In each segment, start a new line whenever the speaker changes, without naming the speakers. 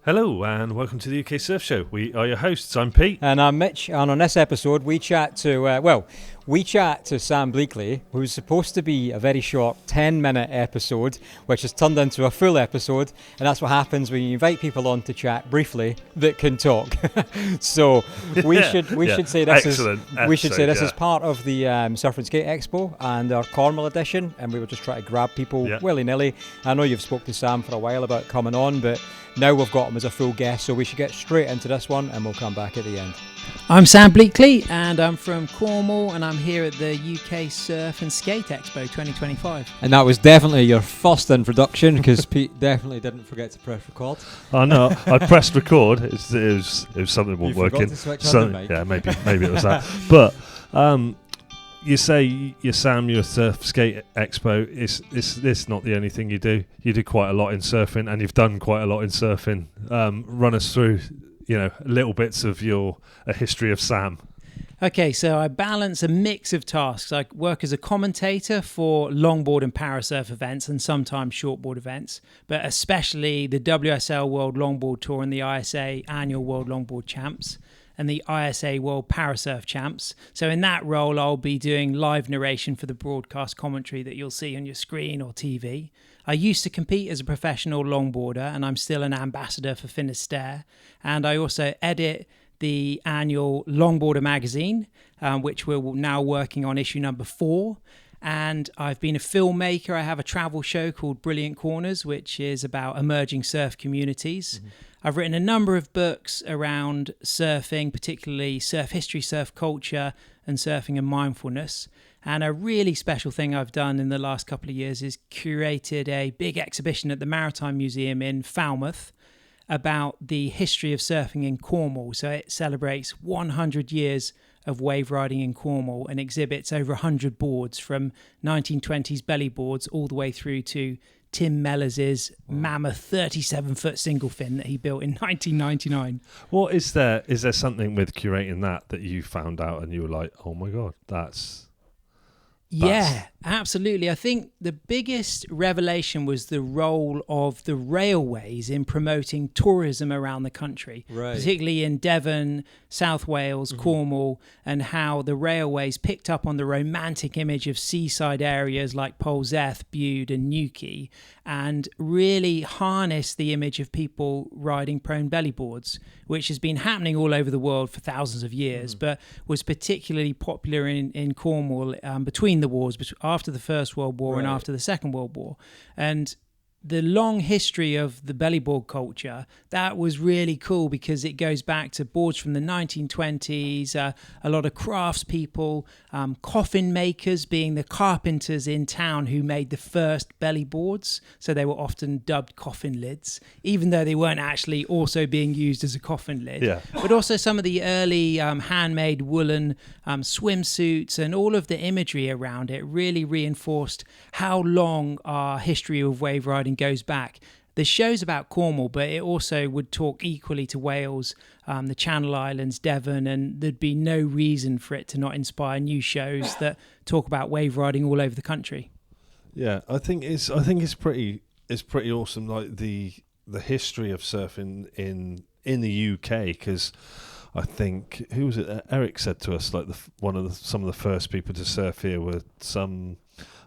Hello and welcome to the UK Surf Show. We are your hosts. I'm Pete.
And I'm Mitch. And on this episode, we chat to Sam Bleakley, who's supposed to be a very short 10-minute episode, which has turned into a full episode. And that's what happens when you invite people on to chat briefly that can talk. So we should say this is part of the Surf and Skate Expo and our Cornwall edition. And we were just trying to grab people willy-nilly. I know you've spoke to Sam for a while about coming on, but now we've got him as a full guest, so we should get straight into this one and we'll come back at the end.
I'm Sam Bleakley and I'm from Cornwall and I'm here at the UK Surf and Skate Expo 2025.
And that was definitely your first introduction because Pete definitely didn't forget to press record.
Oh no, I pressed record. It was something that wasn't working.
To switch on the mic.
Yeah, maybe it was that. But you say you're Sam, you're Surf Skate Expo. It's not the only thing you do. You do quite a lot in surfing, and you've done quite a lot in surfing. Run us through, little bits of a history of Sam.
Okay, so I balance a mix of tasks. I work as a commentator for longboard and parasurf events and sometimes shortboard events, but especially the WSL World Longboard Tour and the ISA Annual World Longboard Champs and the ISA World Parasurf Champs. So in that role, I'll be doing live narration for the broadcast commentary that you'll see on your screen or TV. I used to compete as a professional longboarder, and I'm still an ambassador for Finisterre. And I also edit the annual Longboarder magazine, which we're now working on issue number 4. And I've been a filmmaker. I have a travel show called Brilliant Corners, which is about emerging surf communities. Mm-hmm. I've written a number of books around surfing, particularly surf history, surf culture, and surfing and mindfulness. And a really special thing I've done in the last couple of years is curated a big exhibition at the Maritime Museum in Falmouth about the history of surfing in Cornwall. So it celebrates 100 years of wave riding in Cornwall and exhibits over 100 boards from 1920s belly boards all the way through to Tim Mellors' mammoth 37-foot single fin that he built in 1999.
What is there something with curating that you found out and you were like, oh my God, that's...
Yeah, absolutely. I think the biggest revelation was the role of the railways in promoting tourism around the country, particularly in Devon, South Wales, Cornwall, and how the railways picked up on the romantic image of seaside areas like Polzeath, Bude and Newquay and really harnessed the image of people riding prone belly boards, which has been happening all over the world for thousands of years, but was particularly popular in Cornwall between the wars, after the First World War and after the Second World War. And the long history of the bellyboard culture, that was really cool because it goes back to boards from the 1920s, a lot of craftspeople, coffin makers being the carpenters in town who made the first belly boards. So they were often dubbed coffin lids, even though they weren't actually also being used as a coffin lid. Yeah. But also some of the early handmade woolen swimsuits and all of the imagery around it really reinforced how long our history of wave riding goes back. The show's about Cornwall, but it also would talk equally to Wales, the Channel Islands, Devon, and there'd be no reason for it to not inspire new shows that talk about wave riding all over the country.
Yeah, I think it's pretty awesome, like the history of surfing in the UK, because I think who was it? Eric said to us like some of the first people to surf here were some,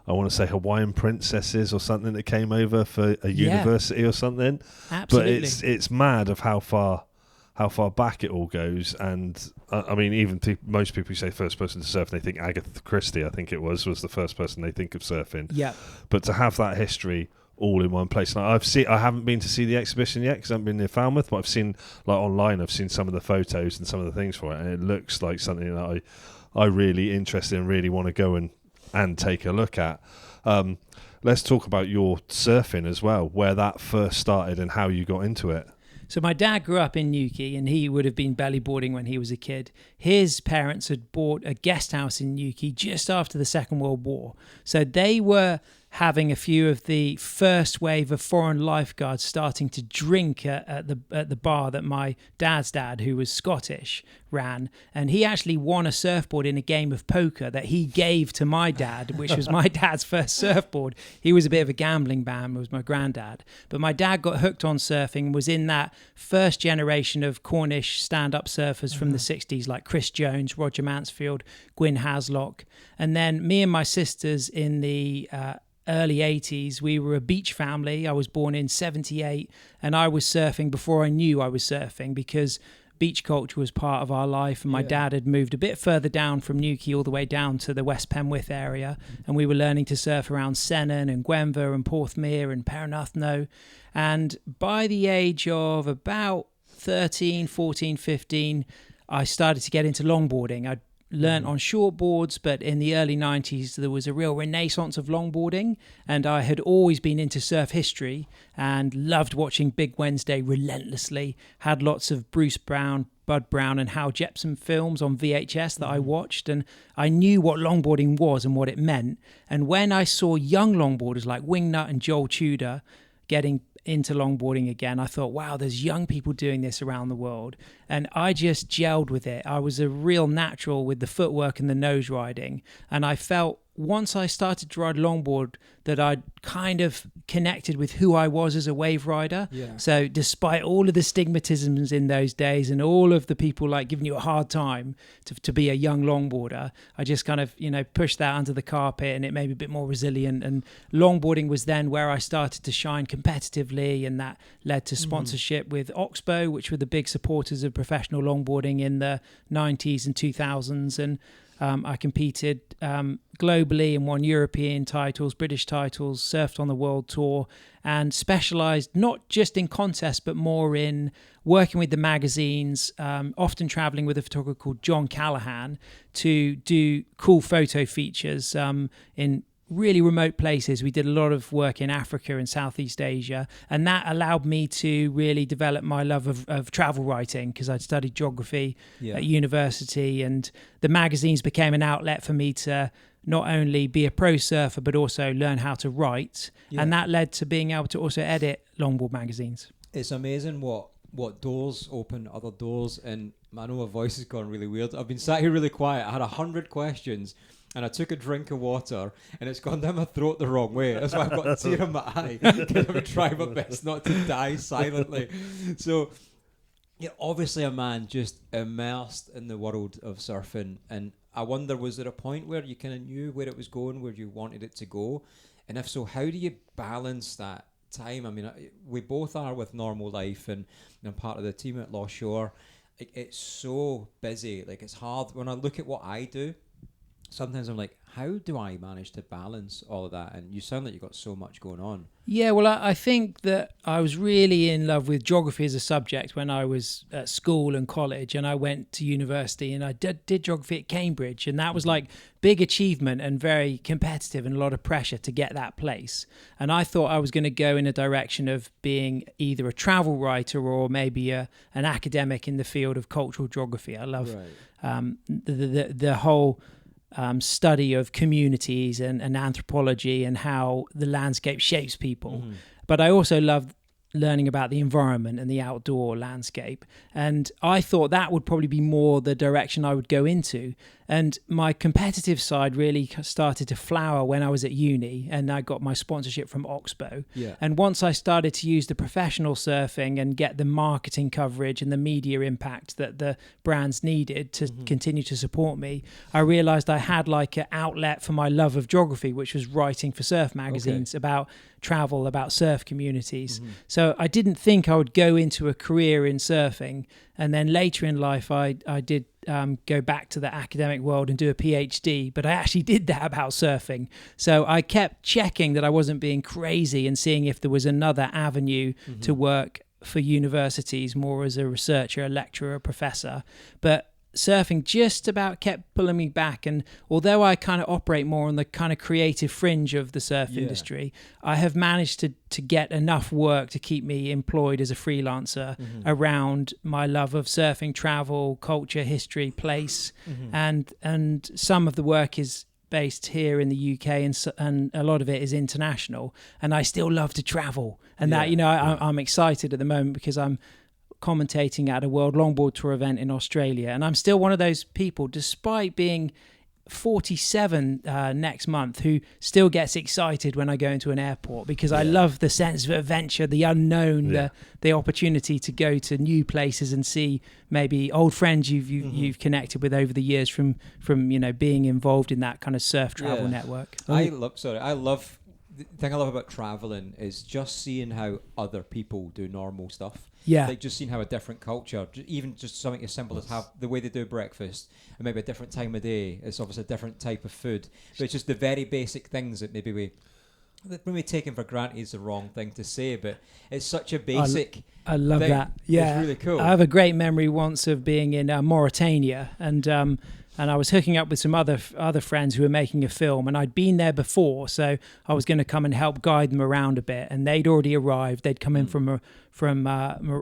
I want to say Hawaiian princesses or something that came over for a university or something.
Absolutely.
But it's mad of how far back it all goes. And I mean, even most people who say first person to surf, they think Agatha Christie, I think it was the first person they think of surfing. Yeah. But to have that history all in one place. Like I haven't been to see the exhibition yet because I haven't been near Falmouth, but I've seen like online. I've seen some of the photos and some of the things for it, and it looks like something that I really interested and really want to go and take a look at. Let's talk about your surfing as well, where that first started and how you got into it.
So my dad grew up in Newquay and he would have been bellyboarding when he was a kid. His parents had bought a guest house in Newquay just after the Second World War. So they were having a few of the first wave of foreign lifeguards starting to drink at the bar that my dad's dad, who was Scottish, ran. And he actually won a surfboard in a game of poker that he gave to my dad, which was my dad's first surfboard. He was a bit of a gambling man, was my granddad. But my dad got hooked on surfing, was in that first generation of Cornish stand-up surfers from the 60s, like Chris Jones, Roger Mansfield, Gwyn Haslock. And then me and my sisters in the early 80s, we were a beach family. I was born in 78, and I was surfing before I knew I was surfing, because beach culture was part of our life, and my dad had moved a bit further down from Newquay all the way down to the West Penwith area, and we were learning to surf around Sennan and Gwenver and Porthmere and Pernathno. And by the age of about 13, 14, 15, I started to get into longboarding. I'd learned on shortboards, but in the early 90s there was a real renaissance of longboarding, and I had always been into surf history and loved watching Big Wednesday relentlessly. Had lots of Bruce Brown, Bud Brown and Hal Jepson films on VHS that I watched, and I knew what longboarding was and what it meant. And when I saw young longboarders like Wingnut and Joel Tudor getting into longboarding again, I thought, wow, there's young people doing this around the world. And I just gelled with it. I was a real natural with the footwork and the nose riding. And I felt once I started to ride longboard that I'd kind of connected with who I was as a wave rider. Yeah. So despite all of the stigmatisms in those days and all of the people like giving you a hard time to be a young longboarder, I just kind of, pushed that under the carpet, and it made me a bit more resilient. And longboarding was then where I started to shine competitively, and that led to sponsorship with Oxbow, which were the big supporters of professional longboarding in the 90s and 2000s. And I competed globally and won European titles, British titles, surfed on the world tour, and specialised not just in contests, but more in working with the magazines, often travelling with a photographer called John Callahan to do cool photo features in really remote places. We did a lot of work in Africa and Southeast Asia, and that allowed me to really develop my love of travel writing, because I'd studied geography at university, and the magazines became an outlet for me to not only be a pro surfer but also learn how to write, and that led to being able to also edit longboard magazines.
It's amazing what doors open other doors. And I know my voice has gone really weird. I've been sat here really quiet. I had 100 questions, and I took a drink of water, and it's gone down my throat the wrong way. That's why I've got a tear in my eye, because I'm trying my best not to die silently. So, obviously a man just immersed in the world of surfing. And I wonder, was there a point where you kind of knew where it was going, where you wanted it to go? And if so, how do you balance that time? I mean, we both are with normal life, and I'm part of the team at Lost Shore. It's so busy. Like, it's hard. When I look at what I do, sometimes I'm like, how do I manage to balance all of that? And you sound like you've got so much going on.
Yeah, well, I think that I was really in love with geography as a subject when I was at school and college, and I went to university, and I did geography at Cambridge, and that was like big achievement and very competitive and a lot of pressure to get that place. And I thought I was going to go in a direction of being either a travel writer or maybe an academic in the field of cultural geography. I love the whole study of communities and anthropology and how the landscape shapes people. But I also love learning about the environment and the outdoor landscape. And I thought that would probably be more the direction I would go into. And my competitive side really started to flower when I was at uni, and I got my sponsorship from Oxbow. Yeah. And once I started to use the professional surfing and get the marketing coverage and the media impact that the brands needed to continue to support me, I realized I had like an outlet for my love of geography, which was writing for surf magazines about travel, about surf communities. So I didn't think I would go into a career in surfing. And then later in life, I did go back to the academic world and do a PhD, but I actually did that about surfing. So I kept checking that I wasn't being crazy and seeing if there was another avenue to work for universities, more as a researcher, a lecturer, a professor. But surfing just about kept pulling me back. And although I kind of operate more on the kind of creative fringe of the surf industry, I have managed to get enough work to keep me employed as a freelancer around my love of surfing, travel, culture, history, place. And some of the work is based here in the UK, and a lot of it is international. And I still love to travel, and that, you know, I'm excited at the moment because I'm commentating at a World Longboard Tour event in Australia, and I'm still one of those people, despite being 47 next month, who still gets excited when I go into an airport, because I love the sense of adventure, the unknown, the opportunity to go to new places and see maybe old friends you've connected with over the years from you know, being involved in that kind of surf travel network.
The thing I love about traveling is just seeing how other people do normal stuff.
Yeah.
Like just seeing how a different culture, even just something as simple as have the way they do breakfast, and maybe a different time of day. It's obviously a different type of food. But it's just the very basic things that maybe we taken for granted is the wrong thing to say, but it's such a basic
I love
thing.
that. Yeah.
It's really cool.
I have a great memory once of being in Mauritania, and I was hooking up with some other friends who were making a film, and I'd been there before, so I was going to come and help guide them around a bit. And they'd already arrived; they'd come in from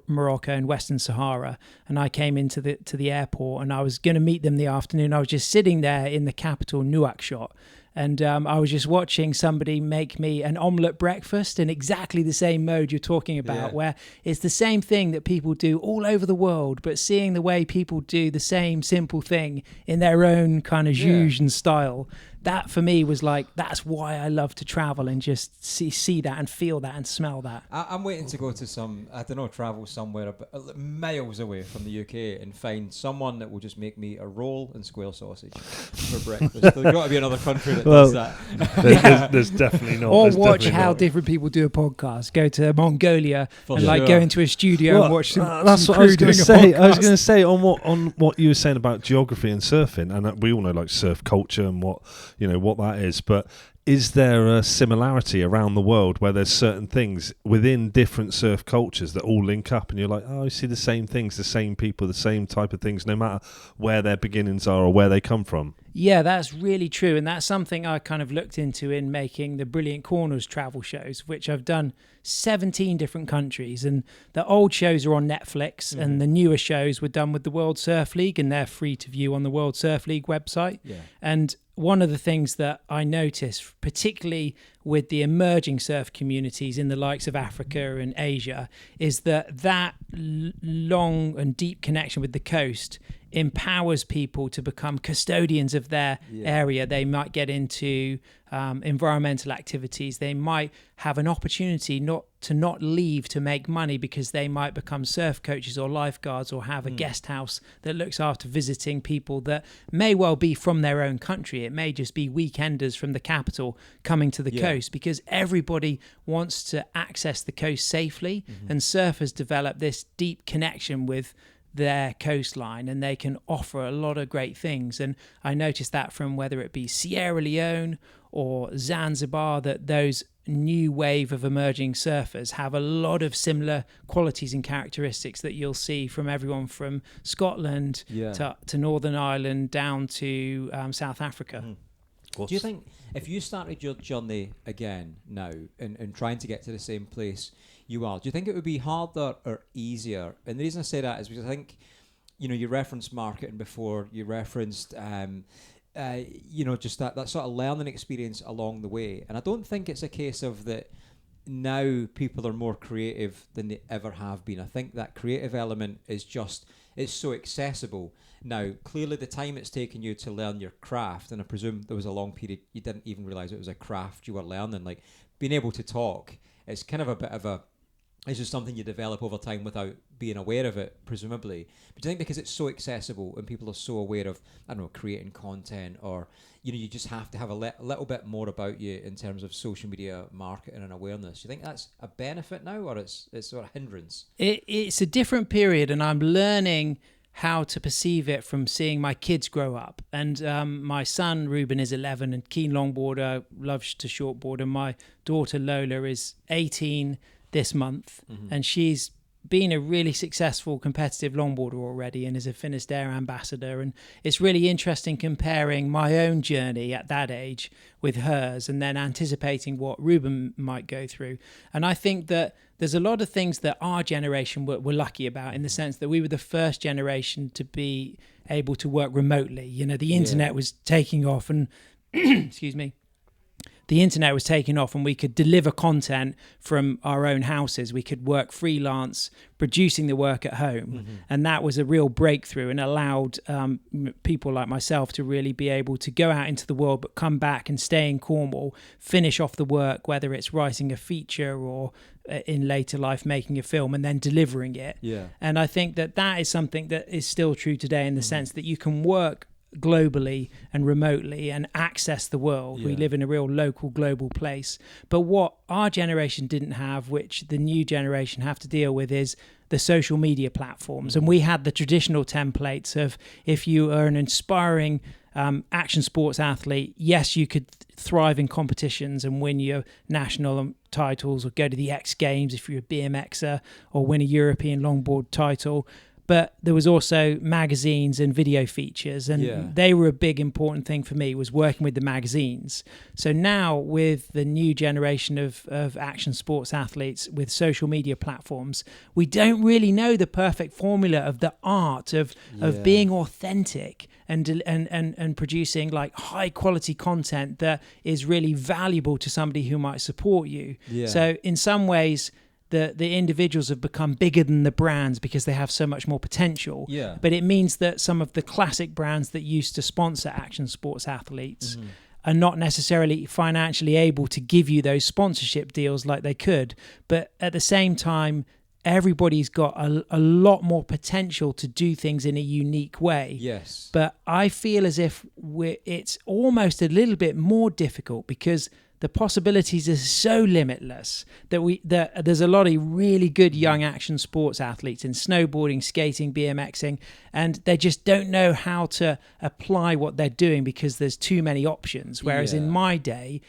Morocco and Western Sahara, and I came into the airport, and I was going to meet them the afternoon. I was just sitting there in the capital, Nouakchott. And I was just watching somebody make me an omelette breakfast in exactly the same mode you're talking about, where it's the same thing that people do all over the world, but seeing the way people do the same simple thing in their own kind of zhuzh and style, that for me was like, that's why I love to travel and just see that and feel that and smell that.
I'm waiting to go to travel somewhere miles away from the UK and find someone that will just make me a roll and square sausage for breakfast. There's got to be another country that does that.
There's definitely not.
Or watch how different people do a podcast. Go to Mongolia and go into a studio and watch some.
That's
some
what I was going to say. I was going to say on
what
what you were saying about geography and surfing, and we all know like surf culture and what that is, but is there a similarity around the world where there's certain things within different surf cultures that all link up and you're like, oh, I see the same things, the same people, the same type of things, no matter where their beginnings are or where they come from?
Yeah, that's really true. And that's something I kind of looked into in making the Brilliant Corners travel shows, which I've done 17 different countries. And the old shows are on Netflix and the newer shows were done with the World Surf League, and they're free to view on the World Surf League website. Yeah. And one of the things that I noticed, particularly with the emerging surf communities in the likes of Africa and Asia, is that long and deep connection with the coast empowers people to become custodians of their area. They might get into environmental activities. They might have an opportunity not leave to make money because they might become surf coaches or lifeguards or have a guest house that looks after visiting people that may well be from their own country. It may just be weekenders from the capital coming to the coast, because everybody wants to access the coast safely, and surfers develop this deep connection with their coastline, and they can offer a lot of great things. And I noticed that from whether it be Sierra Leone or Zanzibar, that those new wave of emerging surfers have a lot of similar qualities and characteristics that you'll see from everyone from Scotland to Northern Ireland down to South Africa.
Do you think if you started your journey again now and trying to get to the same place you are, do you think it would be harder or easier? And the reason I say that is because I think, you referenced marketing before, you referenced, just that sort of learning experience along the way. And I don't think it's a case of that now people are more creative than they ever have been. I think that creative element is it's so accessible. Now, clearly the time it's taken you to learn your craft, and I presume there was a long period you didn't even realise it was a craft you were learning, like being able to talk, it's kind of a bit of it's just something you develop over time without being aware of it, presumably. But do you think because it's so accessible and people are so aware of, creating content, or, you just have to have a little bit more about you in terms of social media marketing and awareness? Do you think that's a benefit now, or it's sort of hindrance?
It's a different period, and I'm learning how to perceive it from seeing my kids grow up. And my son, Ruben, is 11 and keen longboarder, loves to shortboard. And my daughter, Lola, is 18 this month, and she's been a really successful competitive longboarder already and is a Finisterre ambassador. And it's really interesting comparing my own journey at that age with hers and then anticipating what Ruben might go through. And I think that there's a lot of things that our generation were lucky about, in the sense that we were the first generation to be able to work remotely. The internet was taking off, and excuse me, the internet was taking off and we could deliver content from our own houses. We could work freelance, producing the work at home. And that was a real breakthrough and allowed people like myself to really be able to go out into the world, but come back and stay in Cornwall, finish off the work, whether it's writing a feature or in later life making a film and then delivering it. And I think that is something that is still true today in the sense that you can work globally and remotely and access the world. We live in a real local global place, but what our generation didn't have, which the new generation have to deal with, is the social media platforms. And we had the traditional templates of, if you are an inspiring action sports athlete, yes, you could thrive in competitions and win your national titles or go to the X Games if you're a BMXer, or win a European longboard title. But there was also magazines and video features, and they were a big important thing for me, was working with the magazines. So now with the new generation of action sports athletes with social media platforms, we don't really know the perfect formula of the art of being authentic and producing like high quality content that is really valuable to somebody who might support you. So in some ways, the individuals have become bigger than the brands because they have so much more potential. But it means that some of the classic brands that used to sponsor action sports athletes are not necessarily financially able to give you those sponsorship deals like they could. But at the same time, everybody's got a lot more potential to do things in a unique way. But I feel as if it's almost a little bit more difficult because the possibilities are so limitless that there's a lot of really good young action sports athletes in snowboarding, skating, BMXing, and they just don't know how to apply what they're doing because there's too many options. Whereas in my day,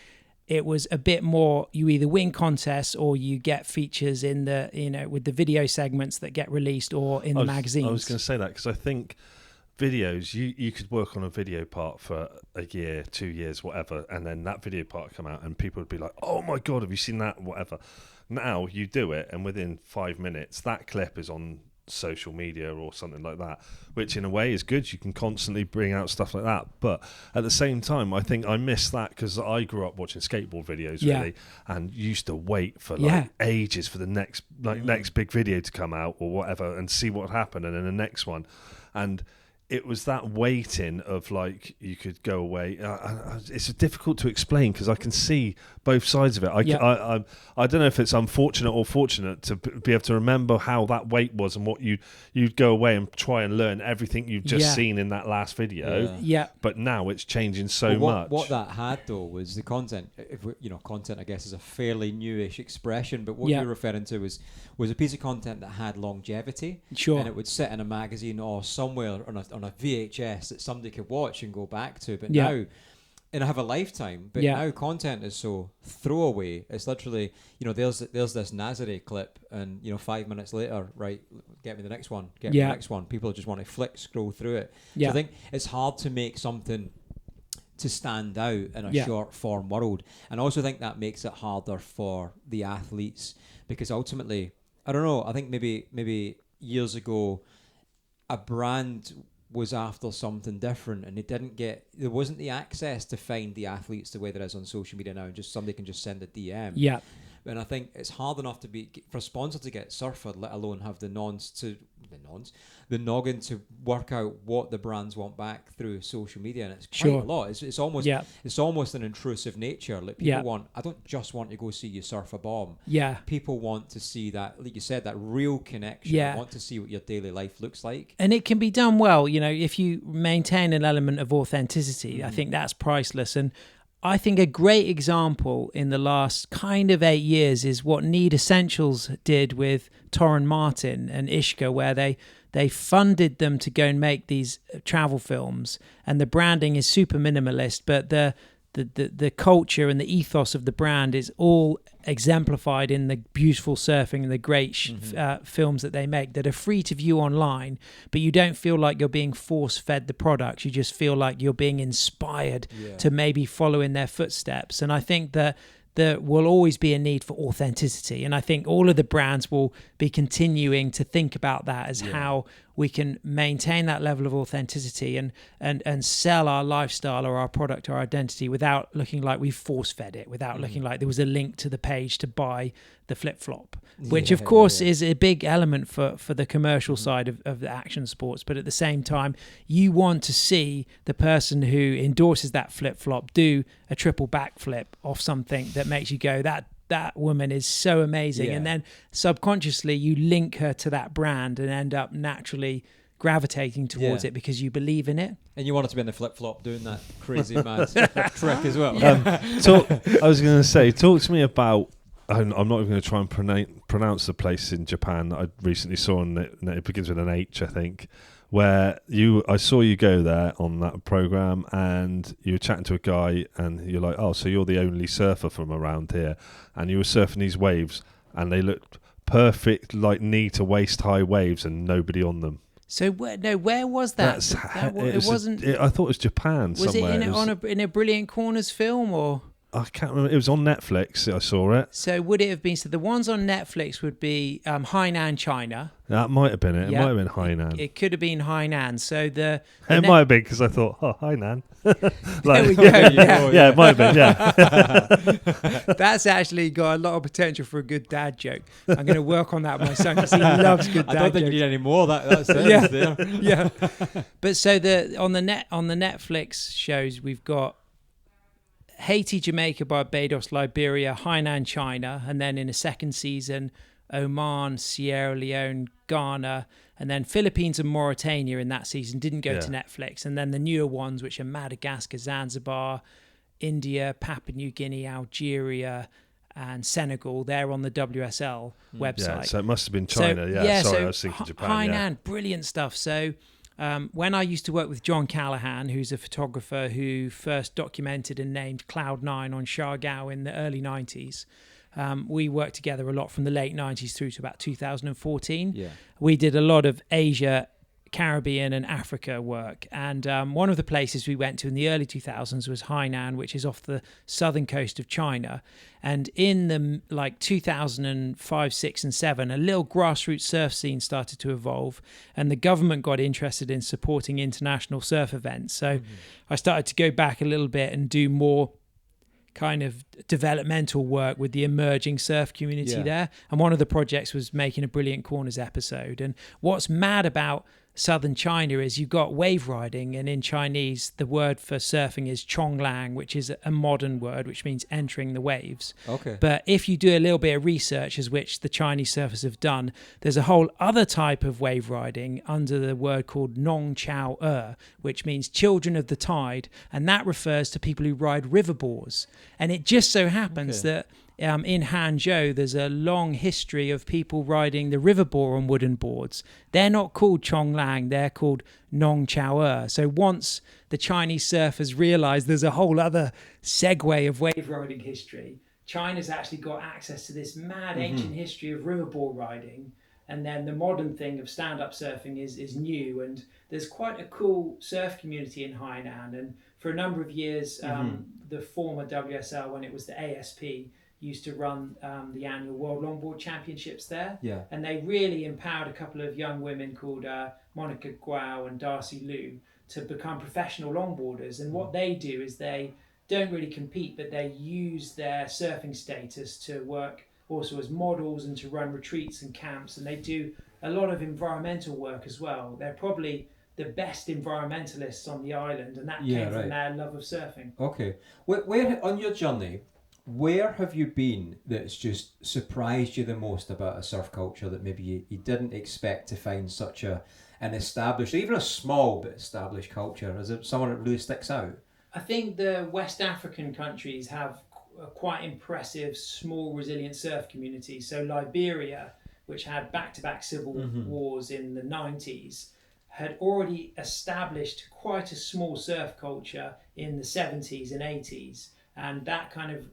it was a bit more, you either win contests or you get features in the, with the video segments that get released or in the magazines.
I was going to say that because I think videos, you could work on a video part for a year, 2 years, whatever, and then that video part come out and people would be like, oh my God, have you seen that? Whatever. Now you do it and within 5 minutes, that clip is on social media or something like that, which in a way is good. You can constantly bring out stuff like that. But at the same time, I think I miss that because I grew up watching skateboard videos really and used to wait for ages for the next big video to come out or whatever and see what happened and then the next one. And it was that waiting of like you could go away. It's difficult to explain because I can see both sides of it. I don't know if it's unfortunate or fortunate to be able to remember how that wait was and what you'd go away and try and learn everything you've just seen in that last video. But now it's changing so much.
What that had though was the content. Content I guess is a fairly newish expression, but what you're referring to was a piece of content that had longevity. And it would sit in a magazine or somewhere on a VHS that somebody could watch and go back to. But now, and have a lifetime. But now content is so throwaway. It's literally, there's this Nazare clip, and 5 minutes later, right, get me the next one, get me the next one. People just want to scroll through it. So I think it's hard to make something to stand out in a short form world, and I also think that makes it harder for the athletes because ultimately, I don't know. I think maybe years ago, a brand was after something different and there wasn't the access to find the athletes the way there is on social media now, and just somebody can just send a DM. And I think it's hard enough for a sponsor to get surfed, let alone have the noggin to work out what the brands want back through social media, and it's quite a lot. It's almost an intrusive nature. Like people I don't just want to go see you surf a bomb. People want to see that, like you said, that real connection. I want to see what your daily life looks like.
And it can be done well, if you maintain an element of authenticity. I think that's priceless. And I think a great example in the last kind of 8 years is what Need Essentials did with Torren Martin and Ishka, where they funded them to go and make these travel films, and the branding is super minimalist, but the culture and the ethos of the brand is all exemplified in the beautiful surfing and the great films that they make that are free to view online, but you don't feel like you're being force-fed the products. You just feel like you're being inspired to maybe follow in their footsteps. And I think that there will always be a need for authenticity. And I think all of the brands will be continuing to think about that as how we can maintain that level of authenticity and sell our lifestyle or our product or identity without looking like we've force-fed it, without looking like there was a link to the page to buy the flip-flop, which of course is a big element for the commercial side of the action sports. But at the same time, you want to see the person who endorses that flip-flop do a triple backflip off something that makes you go, that woman is so amazing. And then subconsciously you link her to that brand and end up naturally gravitating towards it because you believe in it.
And you want it to be in the flip-flop doing that crazy mad trick as well.
I was going to say, talk to me about, I'm not even going to try and pronounce the place in Japan that I recently saw, and it begins with an H, I think, where I saw you go there on that program, and you were chatting to a guy, and you're like, oh, so you're the only surfer from around here, and you were surfing these waves, and they looked perfect, like knee to waist high waves, and nobody on them.
So where was that? It wasn't.
I thought it was Japan.
Was
somewhere.
it in a Brilliant Corners film or?
I can't remember. It was on Netflix. I saw it.
So would it have been? So the ones on Netflix would be Hainan, China.
That might have been it. It might have been Hainan.
It could have been Hainan. So it
might have been because I thought, oh, Hainan.
There we go. Yeah,
it might have been. Yeah.
That's actually got a lot of potential for a good dad joke. I'm going to work on that with my son because he loves good dad jokes.
I don't think you need any more. That's it.
Yeah. But so on the Netflix shows we've got Haiti, Jamaica, Barbados, Liberia, Hainan, China, and then in a second season, Oman, Sierra Leone, Ghana, and then Philippines and Mauritania in that season didn't go to Netflix. And then the newer ones, which are Madagascar, Zanzibar, India, Papua New Guinea, Algeria, and Senegal, they're on the WSL website. Yeah,
so it must have been China. I was thinking Japan.
Hainan, brilliant stuff. So when I used to work with John Callahan, who's a photographer who first documented and named Cloud9 on Siargao in the early 90s, we worked together a lot from the late 90s through to about 2014. Yeah. We did a lot of Asia, Caribbean and Africa work. And one of the places we went to in the early 2000s was Hainan, which is off the southern coast of China. And in the 2005, 6 and 7, a little grassroots surf scene started to evolve, and the government got interested in supporting international surf events. So I started to go back a little bit and do more kind of developmental work with the emerging surf community there. And one of the projects was making a Brilliant Corners episode. And what's mad about southern China is you've got wave riding, and in Chinese the word for surfing is chonglang, which is a modern word which means entering the waves. Okay. But if you do a little bit of research, as which the Chinese surfers have done, there's a whole other type of wave riding under the word called nong chao which means children of the tide, and that refers to people who ride riverboards. And it just so happens that in Hangzhou, there's a long history of people riding the riverboard on wooden boards. They're not called chonglang, they're called nong chao. So once the Chinese surfers realized there's a whole other segue of wave riding history, China's actually got access to this mad ancient history of riverboard riding. And then the modern thing of stand-up surfing is new. And there's quite a cool surf community in Hainan. And for a number of years, the former WSL, when it was the ASP, used to run the annual World Longboard Championships there. Yeah. And they really empowered a couple of young women called Monica Guao and Darcy Liu to become professional longboarders. And what they do is they don't really compete, but they use their surfing status to work also as models and to run retreats and camps. And they do a lot of environmental work as well. They're probably the best environmentalists on the island, and that came from their love of surfing.
Okay. Where on your journey, where have you been that's just surprised you the most about a surf culture that maybe you didn't expect to find such an established, even a small but established culture? Is it someone that really sticks out?
I think the West African countries have a quite impressive, small, resilient surf communities. So Liberia, which had back-to-back civil wars in the 90s, had already established quite a small surf culture in the 70s and 80s. And that kind of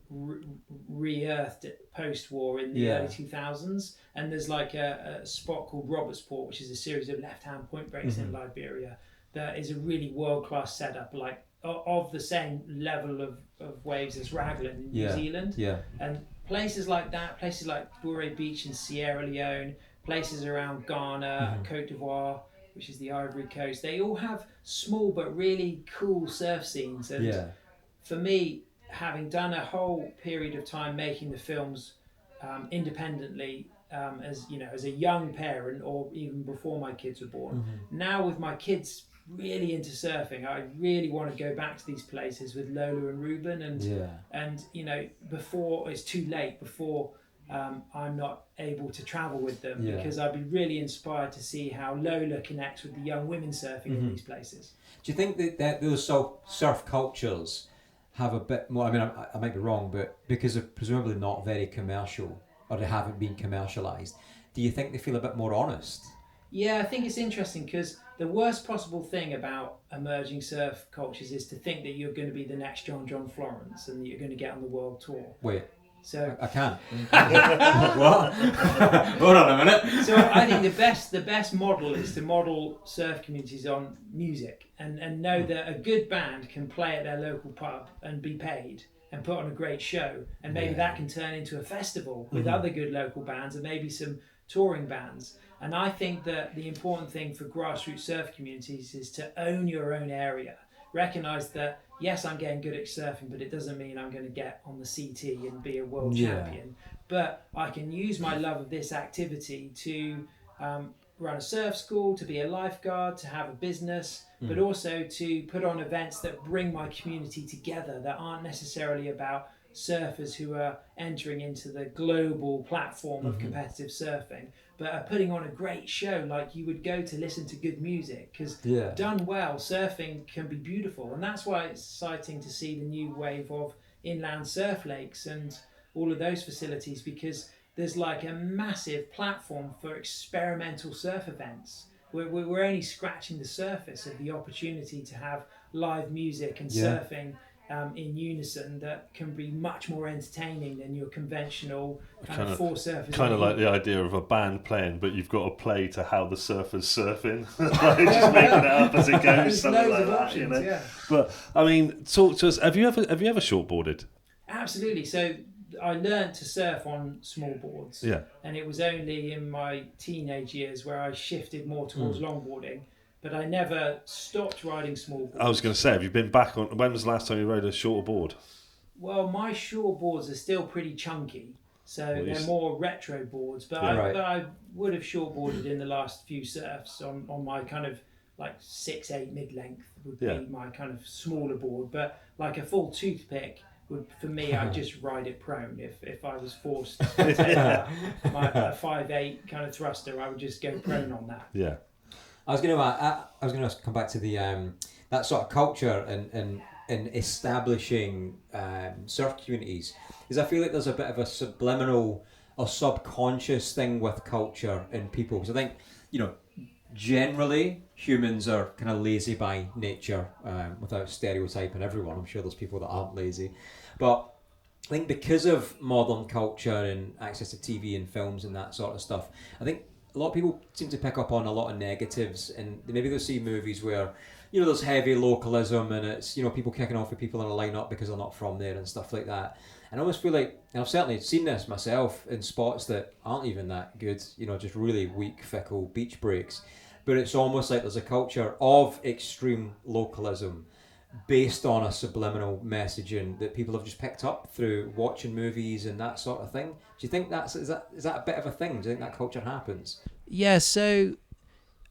re-earthed post-war in the early 2000s. And there's like a spot called Robertsport, which is a series of left-hand point breaks in Liberia, that is a really world-class setup, like of the same level of waves as Raglan in New Zealand.
Yeah.
And places like that, places like Bure Beach in Sierra Leone, places around Ghana, Cote d'Ivoire, which is the Ivory Coast, they all have small but really cool surf scenes. And for me, having done a whole period of time making the films independently, as a young parent, or even before my kids were born, now with my kids really into surfing, I really want to go back to these places with Lola and Ruben, and before it's too late, before I'm not able to travel with them, because I'd be really inspired to see how Lola connects with the young women surfing in these places.
Do you think that those surf cultures have a bit more, I mean, I might be wrong, but because they're presumably not very commercial, or they haven't been commercialised, do you think they feel a bit more honest?
Yeah, I think it's interesting, because the worst possible thing about emerging surf cultures is to think that you're going to be the next John Florence and that you're going to get on the world tour.
Wait,
so
I can't. What? Hold on a minute.
So I think the best model is to model surf communities on music, and know that a good band can play at their local pub and be paid and put on a great show, and maybe that can turn into a festival with other good local bands and maybe some touring bands. And I think that the important thing for grassroots surf communities is to own your own area. Recognise that, yes, I'm getting good at surfing, but it doesn't mean I'm going to get on the CT and be a world champion. But I can use my love of this activity to run a surf school, to be a lifeguard, to have a business, but also to put on events that bring my community together, that aren't necessarily about surfers who are entering into the global platform of competitive surfing, but are putting on a great show, like you would go to listen to good music, because done well, surfing can be beautiful. And that's why it's exciting to see the new wave of inland surf lakes and all of those facilities, because there's like a massive platform for experimental surf events. We're only scratching the surface of the opportunity to have live music and surfing in unison that can be much more entertaining than your conventional kind of four surfers.
Kind of like the idea of a band playing, but you've got to play to how the surfers surfing. Like just making it up as it goes, something like that.
Options,
Yeah. But I mean, talk to us. Have you ever shortboarded?
Absolutely. So I learned to surf on small boards.
Yeah.
And it was only in my teenage years where I shifted more towards longboarding. But I never stopped riding small boards. I
was going to say, have you been back on... When was the last time you rode a shorter board?
Well, my short boards are still pretty chunky. So they're more retro boards. But I would have shortboarded in the last few surfs on my kind of like 6'8" mid-length would be my kind of smaller board. But like a full toothpick would, for me, I'd just ride it prone. If I was forced to take a 5'8" kind of thruster, I would just go prone on that.
Yeah.
I was going to come back to the that sort of culture and establishing surf communities, because I feel like there's a bit of a subliminal or subconscious thing with culture in people. Because I think, generally humans are kind of lazy by nature, without stereotyping everyone. I'm sure there's people that aren't lazy, but I think because of modern culture and access to TV and films and that sort of stuff, I think a lot of people seem to pick up on a lot of negatives, and maybe they'll see movies where, there's heavy localism and it's, people kicking off with people in a lineup because they're not from there and stuff like that. And I almost feel like, and I've certainly seen this myself in spots that aren't even that good, just really weak, fickle beach breaks. But it's almost like there's a culture of extreme localism based on a subliminal messaging that people have just picked up through watching movies and that sort of thing. Do you think is that a bit of a thing? Do you think that culture happens?
Yeah, so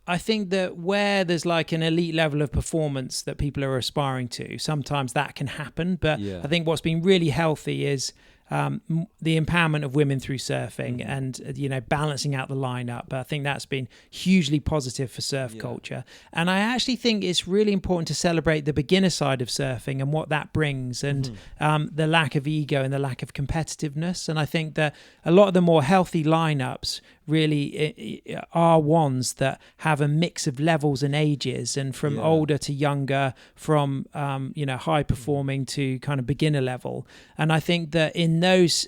I think that where there's like an elite level of performance that people are aspiring to, sometimes that can happen. But I think what's been really healthy is the empowerment of women through surfing and balancing out the lineup. I think that's been hugely positive for surf culture, and I actually think it's really important to celebrate the beginner side of surfing and what that brings, and the lack of ego and the lack of competitiveness. And I think that a lot of the more healthy lineups really are ones that have a mix of levels and ages, and from older to younger, from high performing to kind of beginner level. And I think that in those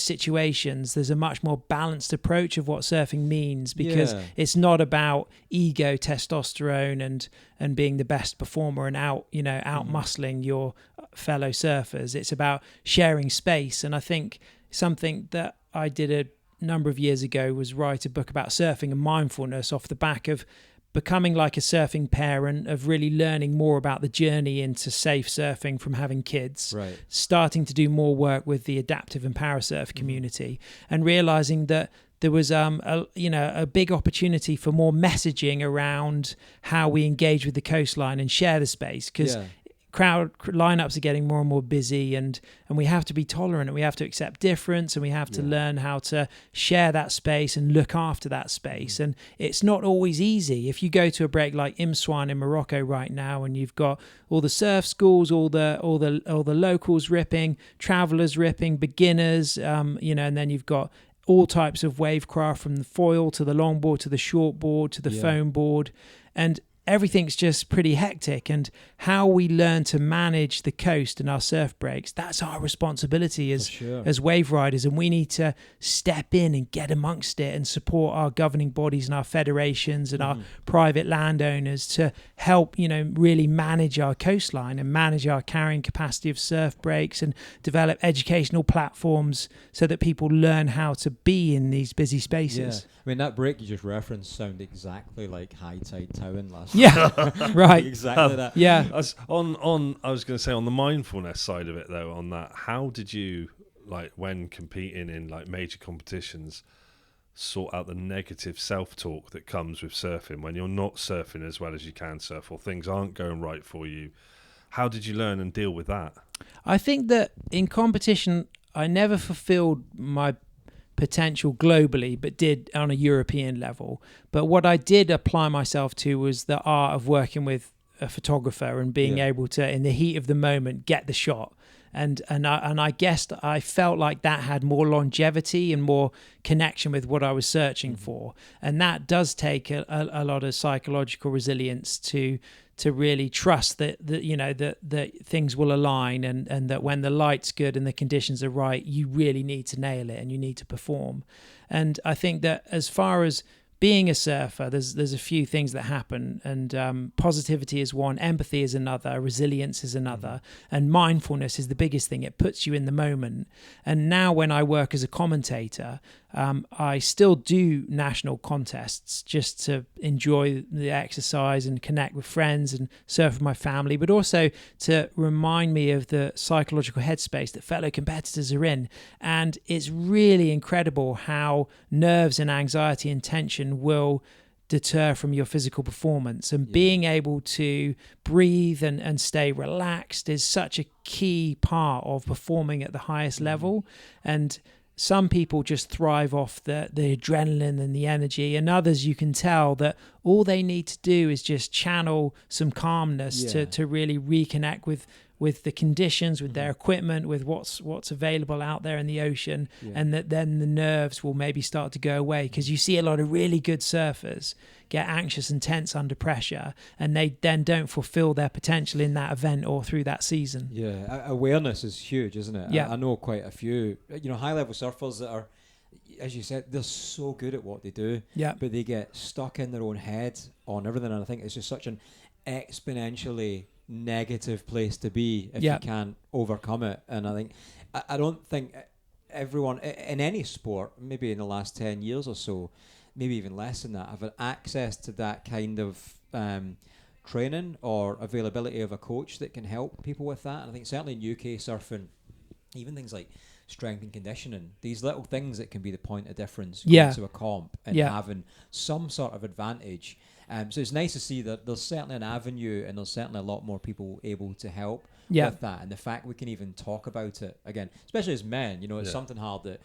situations there's a much more balanced approach of what surfing means, because it's not about ego, testosterone and being the best performer and out muscling your fellow surfers. It's about sharing space. And I think something that I did a number of years ago was write a book about surfing and mindfulness, off the back of becoming like a surfing parent, of really learning more about the journey into safe surfing from having kids, starting to do more work with the adaptive and parasurf community, and realizing that there was a big opportunity for more messaging around how we engage with the coastline and share the space, because crowd lineups are getting more and more busy, and we have to be tolerant, and we have to accept difference, and we have to learn how to share that space and look after that space. And it's not always easy. If you go to a break like Imswan in Morocco right now, and you've got all the surf schools, all the locals ripping, travelers ripping, beginners, and then you've got all types of wave craft, from the foil to the longboard to the shortboard to the foam board, and everything's just pretty hectic. And how we learn to manage the coast and our surf breaks, that's our responsibility as wave riders. And we need to step in and get amongst it and support our governing bodies and our federations and our private landowners to help, really manage our coastline and manage our carrying capacity of surf breaks, and develop educational platforms so that people learn how to be in these busy spaces.
Yeah. I mean, that break you just referenced sound exactly like High Tide Town last
right.
Exactly that.
Yeah.
I was going to say, on the mindfulness side of it, though, on that, how did you, like, when competing in like major competitions, sort out the negative self-talk that comes with surfing when you're not surfing as well as you can surf, or things aren't going right for you? How did you learn and deal with that?
I think that in competition, I never fulfilled my potential globally, but did on a European level. But what I did apply myself to was the art of working with a photographer and being able to, in the heat of the moment, get the shot. And I guess I felt like that had more longevity and more connection with what I was searching for. And that does take a lot of psychological resilience to really trust that things will align, and that when the light's good and the conditions are right, you really need to nail it and you need to perform. And I think that as far as being a surfer, there's a few things that happen, and positivity is one, empathy is another, resilience is another, and mindfulness is the biggest thing. It puts you in the moment. And now when I work as a commentator, I still do national contests just to enjoy the exercise and connect with friends and surf with my family, but also to remind me of the psychological headspace that fellow competitors are in. And it's really incredible how nerves and anxiety and tension will deter from your physical performance. And being able to breathe and stay relaxed is such a key part of performing at the highest level. And some people just thrive off the adrenaline and the energy, and others you can tell that all they need to do is just channel some calmness to really reconnect with the conditions, with their equipment, with what's available out there in the ocean, and that then the nerves will maybe start to go away. Because you see a lot of really good surfers get anxious and tense under pressure, and they then don't fulfill their potential in that event or through that season.
Yeah, awareness is huge, isn't it?
Yeah.
I know quite a few, high-level surfers that are, as you said, they're so good at what they do, but they get stuck in their own head on everything, and I think it's just such an exponentially negative place to be if you can't overcome it. And I think I don't think everyone in any sport, maybe in the last 10 years or so, maybe even less than that, have had access to that kind of training or availability of a coach that can help people with that. And I think certainly in UK surfing, even things like strength and conditioning, these little things that can be the point of difference going to a comp and having some sort of advantage. So it's nice to see that there's certainly an avenue, and there's certainly a lot more people able to help with that. And the fact we can even talk about it again, especially as men, it's something hard that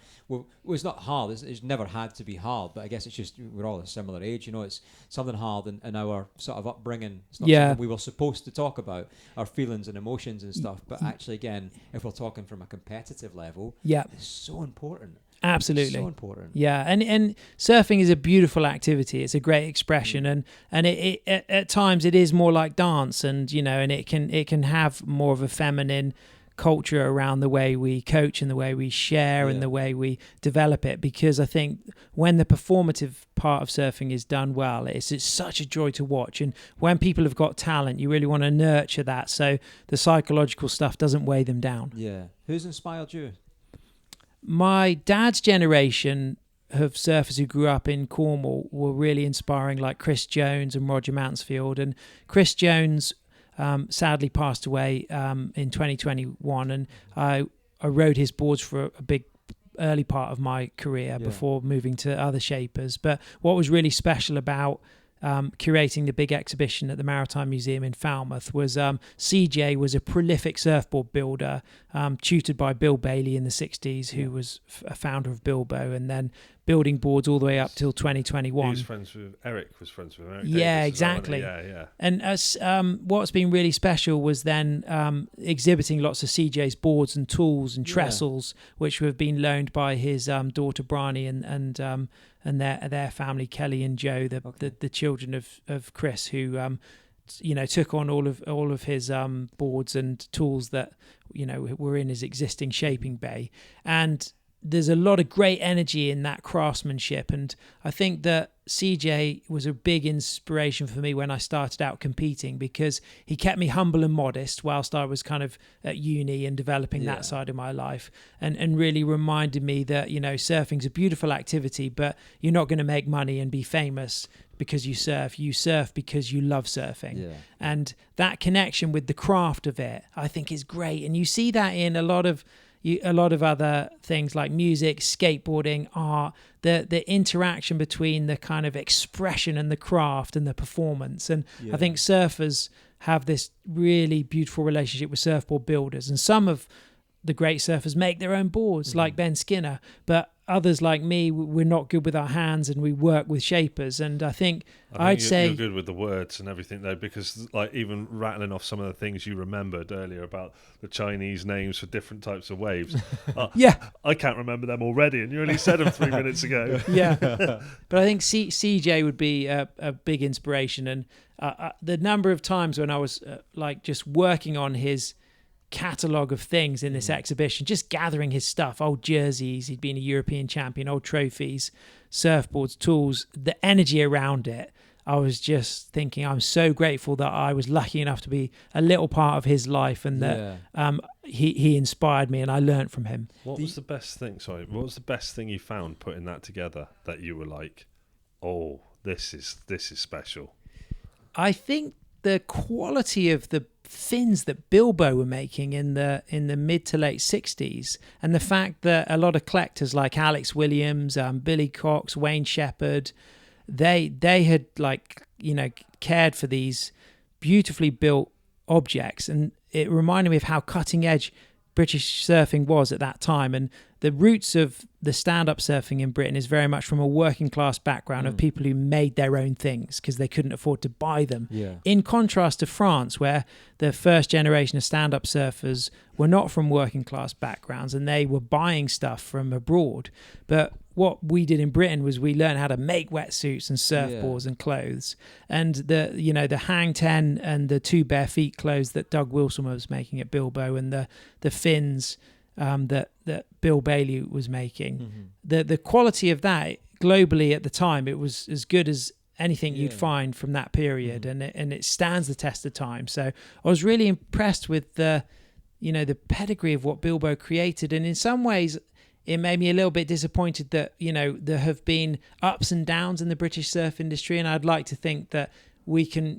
it's not hard. It's never had to be hard, but I guess it's just we're all a similar age. It's something hard in our sort of upbringing. It's not something we were supposed to talk about, our feelings and emotions and stuff. But actually, again, if we're talking from a competitive level, it's so important.
Absolutely.
So important.
Yeah, and surfing is a beautiful activity. It's a great expression, and it at times it is more like dance, and and it can have more of a feminine culture around the way we coach and the way we share and the way we develop it, because I think when the performative part of surfing is done well, it's such a joy to watch. And when people have got talent, you really want to nurture that so the psychological stuff doesn't weigh them down.
Yeah. Who's inspired you?
My dad's generation of surfers who grew up in Cornwall were really inspiring, like Chris Jones and Roger Mansfield. And Chris Jones sadly passed away in 2021, and I rode his boards for a big early part of my career before moving to other shapers. But what was really special about curating the big exhibition at the Maritime Museum in Falmouth was CJ was a prolific surfboard builder, tutored by Bill Bailey in the 60s, who was a founder of Bilbo, and then building boards all the way up till 2021.
He was friends with Eric.
Yeah,
Davis
exactly.
Well, yeah.
And as what's been really special was then exhibiting lots of CJ's boards and tools and trestles, which have been loaned by his daughter Bryony and their family, Kelly and Joe, the children of Chris, who took on all of his boards and tools that were in his existing shaping bay. And there's a lot of great energy in that craftsmanship, and I think that CJ was a big inspiration for me when I started out competing, because he kept me humble and modest whilst I was kind of at uni and developing that side of my life, and really reminded me that surfing's a beautiful activity, but you're not going to make money and be famous because you surf because you love surfing. And that connection with the craft of it, I think, is great. And you see that in a lot of other things like music, skateboarding, art, the interaction between the kind of expression and the craft and the performance. And I think surfers have this really beautiful relationship with surfboard builders. And some of the great surfers make their own boards, like Ben Skinner, but others like me, we're not good with our hands and we work with shapers. And I think I'd say
you're good with the words and everything though, because like even rattling off some of the things you remembered earlier about the Chinese names for different types of waves. I can't remember them already, and you only said them 3 minutes ago.
But I think CJ would be a big inspiration. And the number of times when I was just working on his catalogue of things in this exhibition, just gathering his stuff, old jerseys, he'd been a European champion, old trophies, surfboards, tools, the energy around it. I was just thinking, I'm so grateful that I was lucky enough to be a little part of his life, and that he inspired me and I learned from him.
What was the best thing you found putting that together that you were like, oh, this is special? I
think the quality of the fins that Bilbo were making in the mid to late 60s, and the fact that a lot of collectors like Alex Williams, Billy Cox, Wayne Shepherd, they had cared for these beautifully built objects, and it reminded me of how cutting edge British surfing was at that time. And the roots of the stand-up surfing in Britain is very much from a working class background of people who made their own things because they couldn't afford to buy them. In contrast to France, where the first generation of stand-up surfers were not from working class backgrounds and they were buying stuff from abroad. But what we did in Britain was we learned how to make wetsuits and surfboards and clothes. And the Hang 10 and the 2 Bare Feet clothes that Doug Wilson was making at Bilbo, and the fins that Bill Bailey was making. The quality of that globally at the time, it was as good as anything you'd find from that period, and it stands the test of time. So I was really impressed with the pedigree of what Bilbo created, and in some ways it made me a little bit disappointed that there have been ups and downs in the British surf industry, and I'd like to think that we can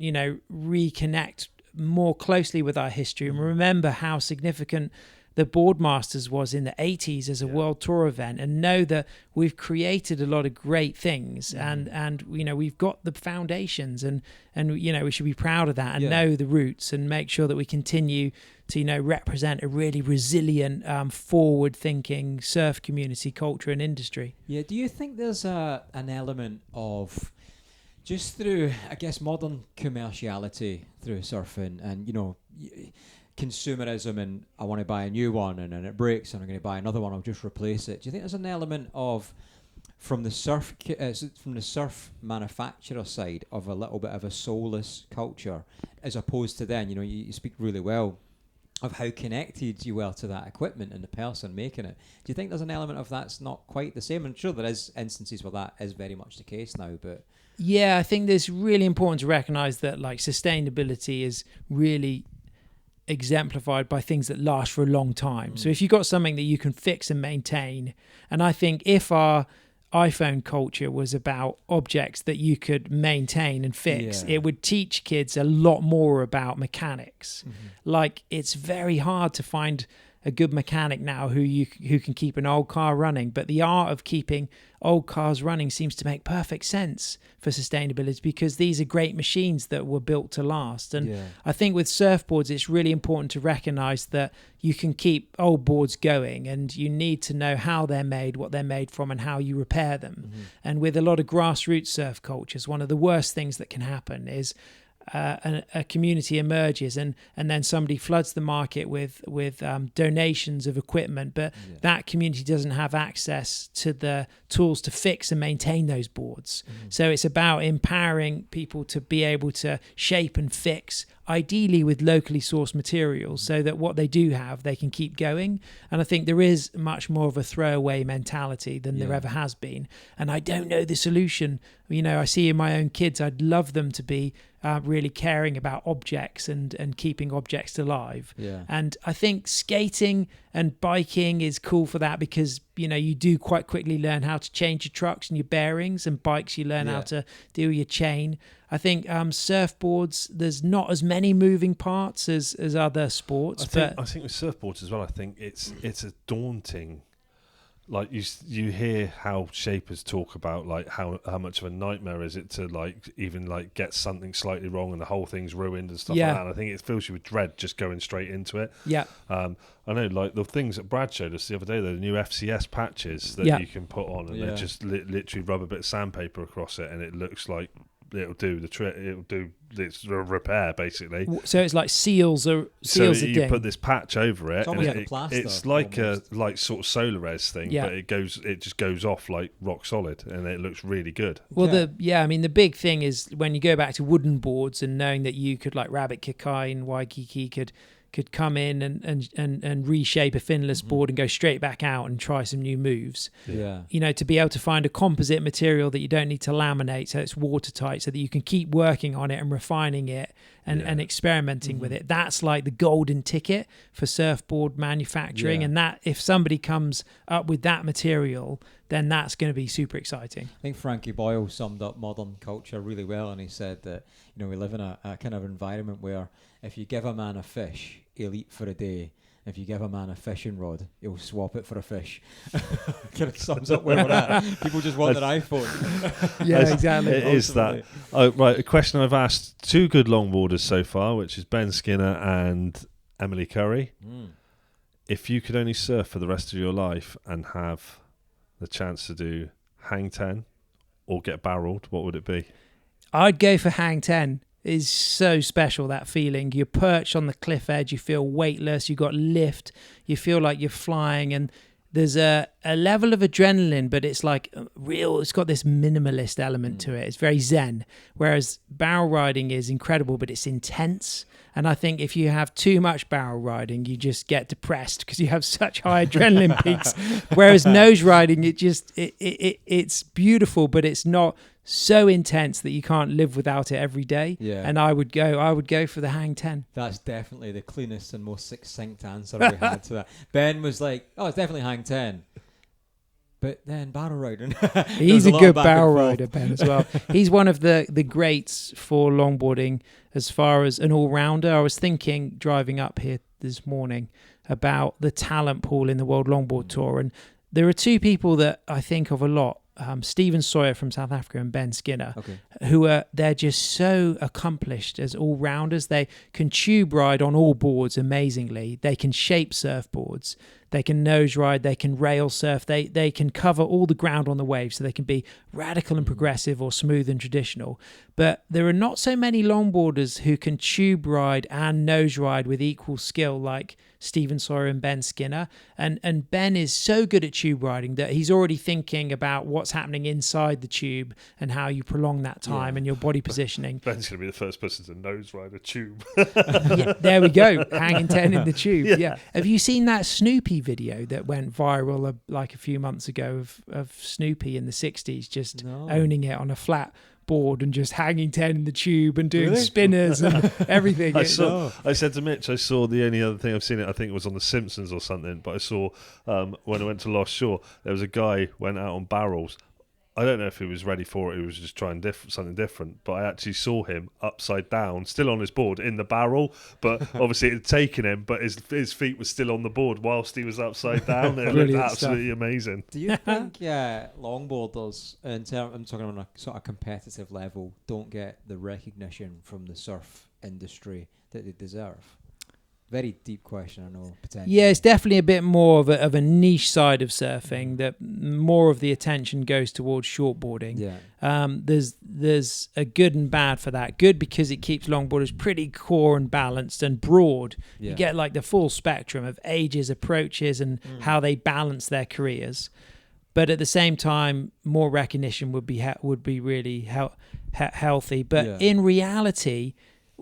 reconnect more closely with our history and remember how significant the Boardmasters was in the 80s as a world tour event, and know that we've created a lot of great things, and we've got the foundations, and we should be proud of that, and know the roots, and make sure that we continue to represent a really resilient, forward-thinking surf community, culture and industry.
Do you think there's an element of, just through, I guess, modern commerciality through surfing, and consumerism and I want to buy a new one and then it breaks and I'm going to buy another one, I'll just replace it. Do you think there's an element of from the surf manufacturer side of a little bit of a soulless culture, as opposed to then, you speak really well of how connected you were to that equipment and the person making it. Do you think there's an element of that's not quite the same? I'm sure there is instances where that is very much the case now, but
yeah, I think it's really important to recognize that like sustainability is really exemplified by things that last for a long time. So if you've got something that you can fix and maintain, and I think if our iPhone culture was about objects that you could maintain and fix, it would teach kids a lot more about mechanics. Like, it's very hard to find a good mechanic now who can keep an old car running, but the art of keeping old cars running seems to make perfect sense for sustainability, because these are great machines that were built to last. And I think with surfboards, it's really important to recognize that you can keep old boards going, and you need to know how they're made, what they're made from, and how you repair them. And with a lot of grassroots surf cultures, one of the worst things that can happen is a community emerges and then somebody floods the market with donations of equipment, but that community doesn't have access to the tools to fix and maintain those boards. So it's about empowering people to be able to shape and fix, ideally with locally sourced materials, so that what they do have, they can keep going. And I think there is much more of a throwaway mentality than there ever has been. And I don't know the solution. I see in my own kids, I'd love them to be really caring about objects and keeping objects alive. And I think skating and biking is cool for that, because you do quite quickly learn how to change your trucks and your bearings, and bikes you learn how to do your chain. I think surfboards, there's not as many moving parts as other sports.
I think with surfboards as well, I think it's a daunting. Like you hear how shapers talk about like how much of a nightmare is it to like even like get something slightly wrong and the whole thing's ruined and stuff like that. And I think it fills you with dread just going straight into it. I know, like the things that Brad showed us the other day, the new FCS patches that you can put on, and they just literally rub a bit of sandpaper across it, and it looks like it'll do the trick. It'll do its repair basically.
So it's like seals a
you put this patch over it.
It's almost like a plaster.
It's like almost. a sort of solar res thing, but it just goes off like rock solid, and it looks really good.
Well, the big thing is when you go back to wooden boards and knowing that you could, like Rabbit Kakai and Waikiki could come in and reshape a finless board and go straight back out and try some new moves. To be able to find a composite material that you don't need to laminate, so it's watertight, so that you can keep working on it and refining it and experimenting with it. That's like the golden ticket for surfboard manufacturing. And that, if somebody comes up with that material, then that's going to be super exciting.
I think Frankie Boyle summed up modern culture really well, and he said that we live in a kind of environment where if you give a man a fish, he'll eat for a day. If you give a man a fishing rod, he'll swap it for a fish. Kind of sums up where we're at. People just want their iPhone.
Exactly.
It is that. Oh, right, a question I've asked two good longboarders so far, which is Ben Skinner and Emily Curry. If you could only surf for the rest of your life and have the chance to do hang 10 or get barreled, what would it be?
I'd go for hang 10. Is so special, that feeling. You're perched on the cliff edge, you feel weightless, you got lift, you feel like you're flying, and there's a level of adrenaline, but it's like it's got this minimalist element to it. It's very zen, whereas barrel riding is incredible, but it's intense. And I think if you have too much barrel riding, you just get depressed because you have such high adrenaline peaks. Whereas nose riding, it's beautiful, but it's not so intense that you can't live without it every day. And I would go for the hang 10.
That's definitely the cleanest and most succinct answer we had to that. Ben was like, it's definitely hang 10. But then barrel riding.
He's a good barrel rider, Ben, as well. He's one of the greats for longboarding as far as an all-rounder. I was thinking, driving up here this morning, about the talent pool in the World Longboard Tour. And there are two people that I think of a lot. Stephen Sawyer from South Africa and Ben Skinner, they're just so accomplished as all-rounders. They can tube ride on all boards amazingly. They can shape surfboards. they can nose ride, they can rail surf, they can cover all the ground on the wave, so they can be radical and progressive or smooth and traditional. But there are not so many longboarders who can tube ride and nose ride with equal skill like Stephen Sawyer and Ben Skinner. And Ben is so good at tube riding that he's already thinking about what's happening inside the tube and how you prolong that time and your body positioning.
Ben's going to be the first person to nose ride a tube.
Yeah, there we go, hanging 10 in the tube. Yeah. Have you seen that Snoopy video that went viral like a few months ago of Snoopy in the 60s just owning it on a flat board and just hanging 10 in the tube and doing spinners and everything?
I said to Mitch, I saw the only other thing I've seen it, I think it was on The Simpsons or something, but I saw when I went to Lost Shore, there was a guy went out on barrels. I don't know if he was ready for it, he was just trying something different, but I actually saw him upside down, still on his board in the barrel, but obviously it had taken him, but his feet were still on the board whilst he was upside down. It looked absolutely amazing.
Do you think longboarders, I'm talking on a sort of competitive level, don't get the recognition from the surf industry that they deserve? Very deep question, I know. Potentially.
Yeah, it's definitely a bit more of a niche side of surfing, that more of the attention goes towards shortboarding. Yeah. There's a good and bad for that. Good because it keeps longboarders pretty core and balanced and broad. Yeah. You get like the full spectrum of ages, approaches, and how they balance their careers. But at the same time, more recognition would be really healthy. But in reality,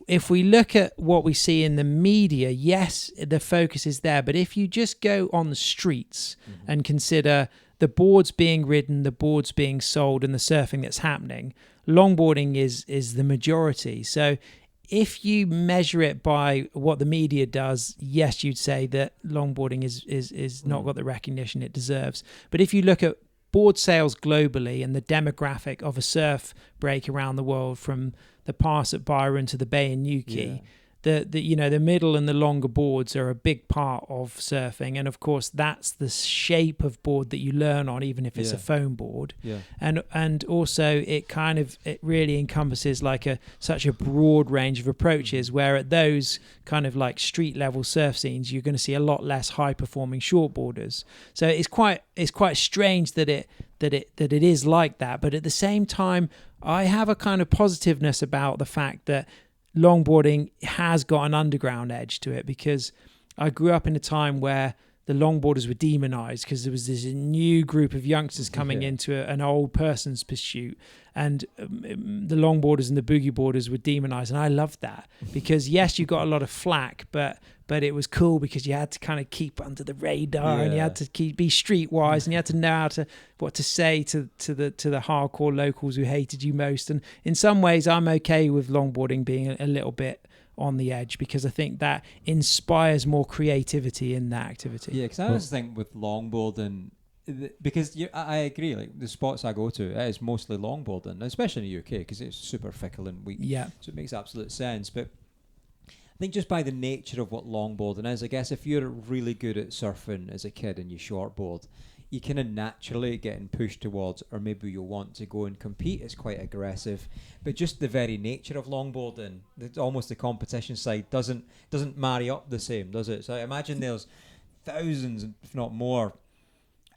if we look at what we see in the media, yes, the focus is there. But if you just go on the streets and consider the boards being ridden, the boards being sold, and the surfing that's happening, longboarding is the majority. So if you measure it by what the media does, yes, you'd say that longboarding is not got the recognition it deserves. But if you look at board sales globally and the demographic of a surf break around the world, from the pass at Byron to the Bay in Newquay, the middle and the longer boards are a big part of surfing, and of course that's the shape of board that you learn on, even if it's a foam board. And also it really encompasses like such a broad range of approaches, where at those kind of like street level surf scenes you're going to see a lot less high performing shortboarders. So it's quite strange that it is like that. But at the same time, I have a kind of positiveness about the fact that longboarding has got an underground edge to it, because I grew up in a time where the longboarders were demonized because there was this new group of youngsters coming into an old person's pursuit, and the longboarders and the boogie boarders were demonized, and I loved that, because yes, you got a lot of flack, but it was cool because you had to kind of keep under the radar, and you had to be streetwise, and you had to know what to say to the hardcore locals who hated you most. And in some ways, I'm okay with longboarding being a little bit on the edge, because I think that inspires more creativity in that activity.
Yeah, because I always think with longboarding, because I agree, like the spots I go to, it is mostly longboarding, especially in the UK, because it's super fickle and weak. Yeah. So it makes absolute sense. But I think just by the nature of what longboarding is, I guess if you're really good at surfing as a kid and you shortboard, you kind of naturally getting pushed towards, or maybe you'll want to go and compete. It's quite aggressive, but just the very nature of longboarding, almost the competition side doesn't marry up the same, does it? So I imagine there's thousands, if not more,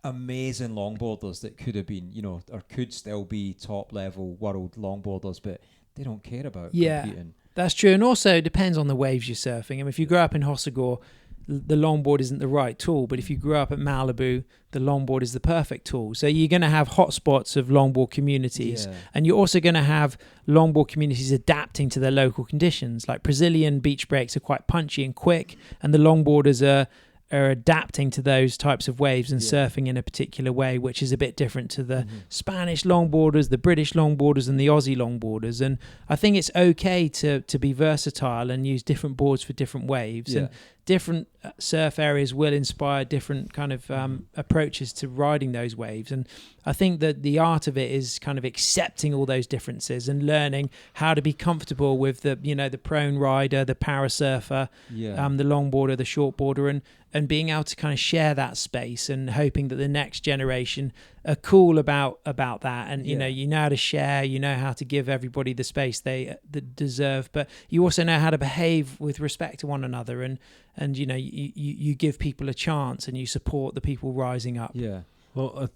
amazing longboarders that could have been, or could still be top level world longboarders, but they don't care about competing.
That's true. And also it depends on the waves you're surfing. I mean, if you grow up in Hossegor, the longboard isn't the right tool, but if you grew up at Malibu, the longboard is the perfect tool. So you're going to have hotspots of longboard communities, and you're also going to have longboard communities adapting to their local conditions. Like Brazilian beach breaks are quite punchy and quick, and the longboarders are adapting to those types of waves and surfing in a particular way, which is a bit different to the Spanish longboarders, the British longboarders, and the Aussie longboarders. And I think it's okay to be versatile and use different boards for different waves. And different surf areas will inspire different kind of approaches to riding those waves. And I think that the art of it is kind of accepting all those differences and learning how to be comfortable with the prone rider, the para surfer, the longboarder, the shortboarder, and being able to kind of share that space, and hoping that the next generation are cool about that, and you know how to share, you know how to give everybody the space they deserve, but you also know how to behave with respect to one another, and you know you give people a chance and you support the people rising up.
Yeah.
Well,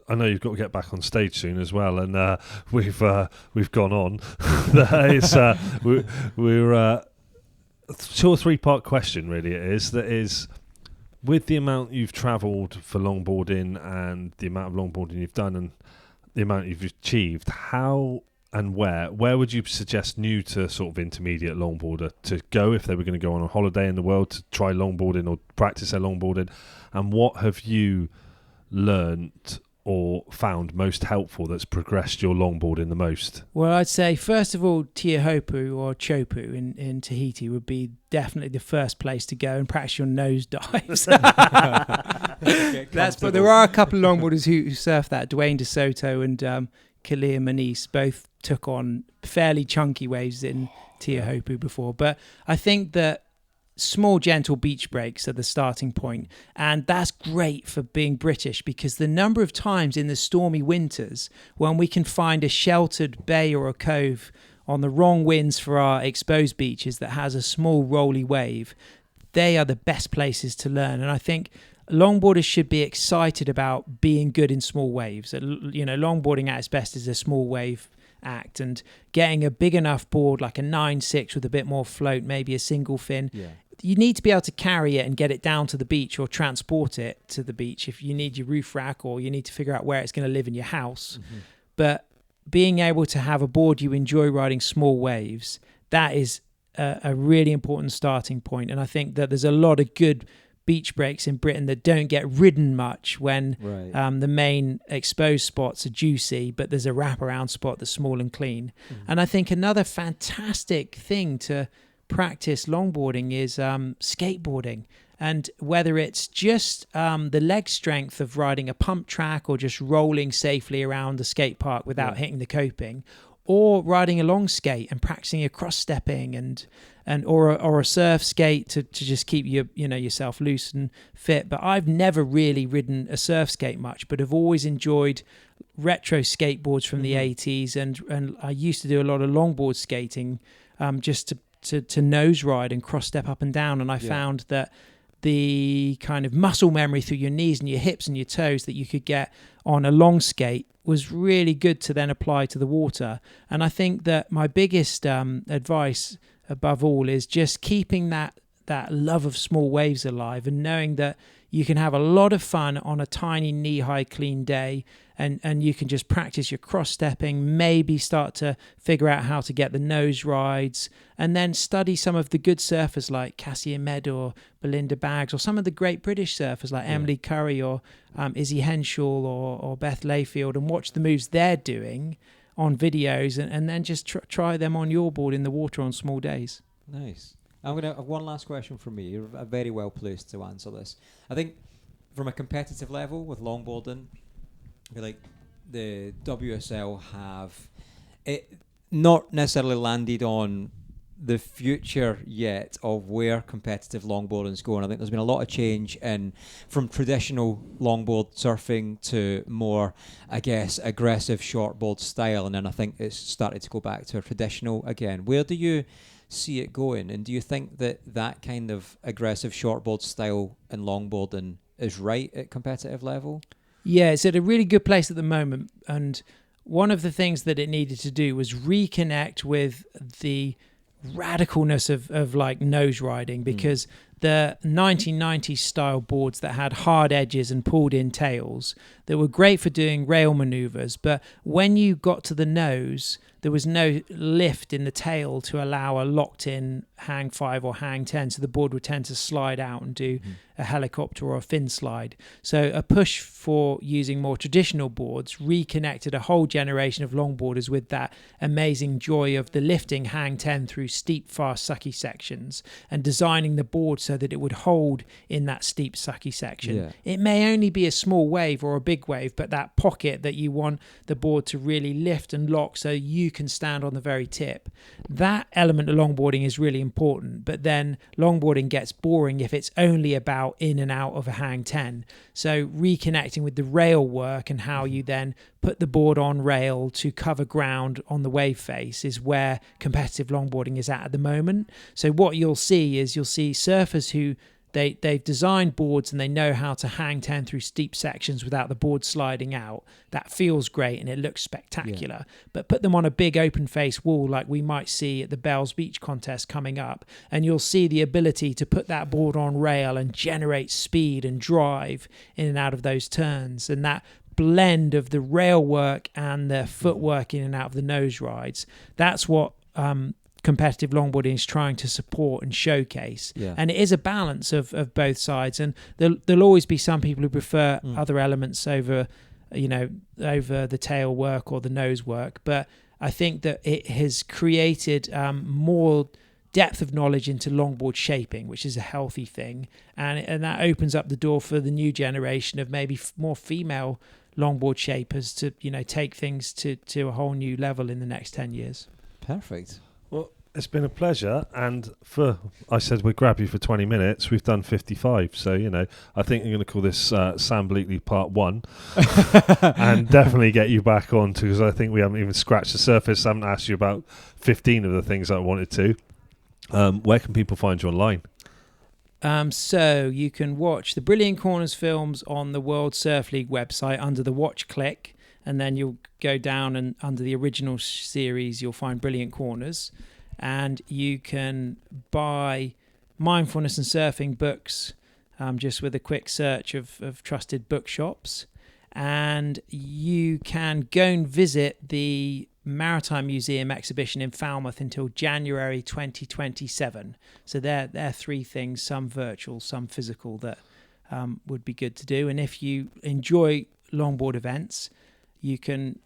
I know you've got to get back on stage soon as well, and we've gone on. We're 2 or 3 part question really. It is that is. With the amount you've travelled for longboarding and the amount of longboarding you've done and the amount you've achieved, how and where would you suggest new to sort of intermediate longboarder to go if they were going to go on a holiday in the world to try longboarding or practice their longboarding? And what have you learnt or found most helpful that's progressed your longboarding the most?
Well, I'd say first of all, Teahupo'o or Chopu in Tahiti would be definitely the first place to go and practice your nose dives. But there are a couple of longboarders who surf that. Dwayne DeSoto and Kalia Manise both took on fairly chunky waves in Teahupo'o before. But I think that small, gentle beach breaks are the starting point. And that's great for being British, because the number of times in the stormy winters when we can find a sheltered bay or a cove on the wrong winds for our exposed beaches that has a small rolly wave, they are the best places to learn. And I think longboarders should be excited about being good in small waves. You know, longboarding at its best is a small wave act, and getting a big enough board like a 9.6 with a bit more float, maybe a single fin. You need to be able to carry it and get it down to the beach or transport it to the beach if you need your roof rack or you need to figure out where it's going to live in your house. But being able to have a board you enjoy riding small waves, that is a really important starting point. And I think that there's a lot of good beach breaks in Britain that don't get ridden much when the main exposed spots are juicy, but there's a wraparound spot that's small and clean. And I think another fantastic thing to practice longboarding is skateboarding. And whether it's just the leg strength of riding a pump track or just rolling safely around the skate park without hitting the coping, or riding a long skate and practicing a cross stepping and or a surf skate to just keep yourself loose and fit. But I've never really ridden a surf skate much, but have always enjoyed retro skateboards from the 80s, and I used to do a lot of longboard skating just to nose ride and cross step up and down, and I found that the kind of muscle memory through your knees and your hips and your toes that you could get on a long skate was really good to then apply to the water. And I think that my biggest advice above all is just keeping that love of small waves alive, and knowing that you can have a lot of fun on a tiny knee-high clean day, and you can just practice your cross-stepping, maybe start to figure out how to get the nose rides, and then study some of the good surfers like Cassie Ahmed or Belinda Baggs, or some of the great British surfers like Emily Curry or Izzy Henshaw or Beth Layfield, and watch the moves they're doing on videos, and then just try them on your board in the water on small days.
Nice. I'm going to have one last question from me. You're very well placed to answer this. I think from a competitive level with longboarding, I feel like the WSL have it not necessarily landed on the future yet of where competitive longboarding is going. I think there's been a lot of change from traditional longboard surfing to more, I guess, aggressive shortboard style, and then I think it's started to go back to a traditional again. Where do you see it going, and do you think that kind of aggressive shortboard style in longboarding is right at competitive level?
Yeah, it's at a really good place at the moment, and one of the things that it needed to do was reconnect with the radicalness of like nose riding, because the 1990s style boards that had hard edges and pulled in tails that were great for doing rail maneuvers, but when you got to the nose, there was no lift in the tail to allow a locked in hang 5 or hang 10, so the board would tend to slide out and do a helicopter or a fin slide. So a push for using more traditional boards reconnected a whole generation of longboarders with that amazing joy of the lifting hang 10 through steep, fast, sucky sections, and designing the board so that it would hold in that steep, sucky section. Yeah. It may only be a small wave or a big wave, but that pocket that you want the board to really lift and lock so you you can stand on the very tip. That element of longboarding is really important, but then longboarding gets boring if it's only about in and out of a hang 10. So reconnecting with the rail work and how you then put the board on rail to cover ground on the wave face is where competitive longboarding is at the moment. So what you'll see surfers who they've designed boards and they know how to hang 10 through steep sections without the board sliding out. That feels great and it looks spectacular. Yeah. But put them on a big open face wall like we might see at the Bells Beach contest coming up, and you'll see the ability to put that board on rail and generate speed and drive in and out of those turns. And that blend of the rail work and the footwork in and out of the nose rides, that's what competitive longboarding is trying to support and showcase. And it is a balance of both sides, and there'll always be some people who prefer other elements over the tail work or the nose work, but I think that it has created more depth of knowledge into longboard shaping, which is a healthy thing, and that opens up the door for the new generation of maybe more female longboard shapers to take things to a whole new level in the next 10 years.
Perfect.
Well, it's been a pleasure, and I said we'd grab you for 20 minutes. We've done 55, so I think I'm going to call this Sam Bleakley Part 1, and definitely get you back on, because I think we haven't even scratched the surface. I haven't asked you about 15 of the things I wanted to. Where can people find you online?
So you can watch the Brilliant Corners films on the World Surf League website under the watch click, and then you'll go down and under the original series you'll find Brilliant Corners, and you can buy Mindfulness and Surfing books just with a quick search of trusted bookshops, and you can go and visit the Maritime Museum exhibition in Falmouth until January 2027. So there are three things, some virtual, some physical, that would be good to do. And if you enjoy longboard events, you can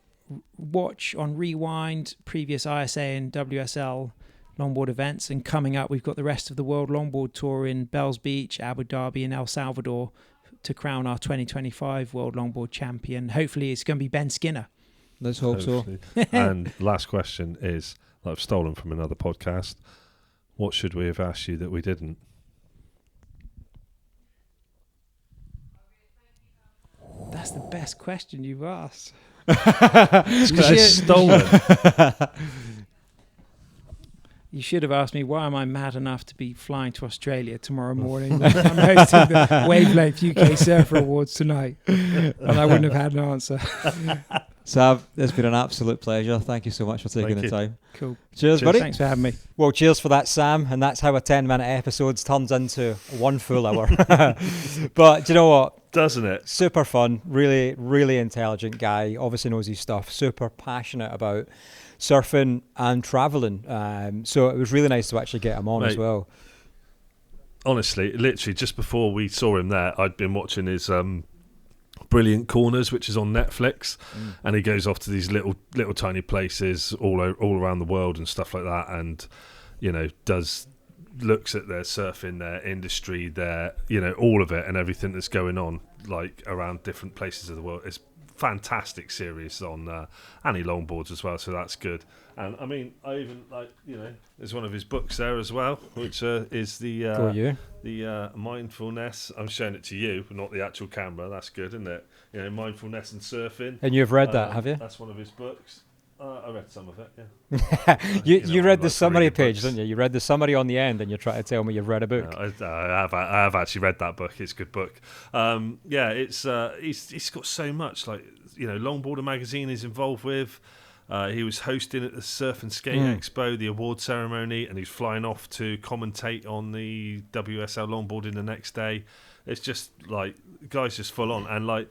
watch on Rewind previous ISA and WSL longboard events, and coming up we've got the rest of the World Longboard Tour in Bells Beach, Abu Dhabi and El Salvador to crown our 2025 World Longboard Champion. Hopefully it's going to be Ben Skinner.
Let's hope so.
And last question is, that I've stolen from another podcast, what should we have asked you that we didn't?
That's the best question you've asked.
It's stolen.
You should have asked me, why am I mad enough to be flying to Australia tomorrow morning? I'm hosting the Wavelength UK Surfer Awards tonight, and I wouldn't have had an answer.
Sam, it's been an absolute pleasure. Thank you so much for taking the time.
Cool.
Cheers, buddy.
Thanks for having me.
Well, cheers for that, Sam. And that's how a 10-minute episode turns into one full hour. But do you know what?
Doesn't it?
Super fun. Really, really intelligent guy. Obviously knows his stuff. Super passionate about surfing and travelling. So it was really nice to actually get him on as well.
Honestly, literally, just before we saw him there, I'd been watching his Brilliant Corners, which is on Netflix, and he goes off to these little tiny places all around the world and stuff like that, and looks at their surfing, their industry, their all of it and everything that's going on like around different places of the world. It's fantastic series on and he longboards as well, so that's good. And I mean, I even there's one of his books there as well, which is the Mindfulness. I'm showing it to you, but not the actual camera. That's good, isn't it? Mindfulness and surfing.
And you've read that, have you?
That's one of his books. I read some of it, yeah.
you read the summary page, didn't you? You read the summary on the end, and you're trying to tell me you've read a book.
I have actually read that book. It's a good book. It's he's got so much. Longboarder magazine he's involved with. He was hosting at the Surf and Skate Expo, the award ceremony, and he's flying off to commentate on the WSL longboarding the next day. It's just the guy's just full on and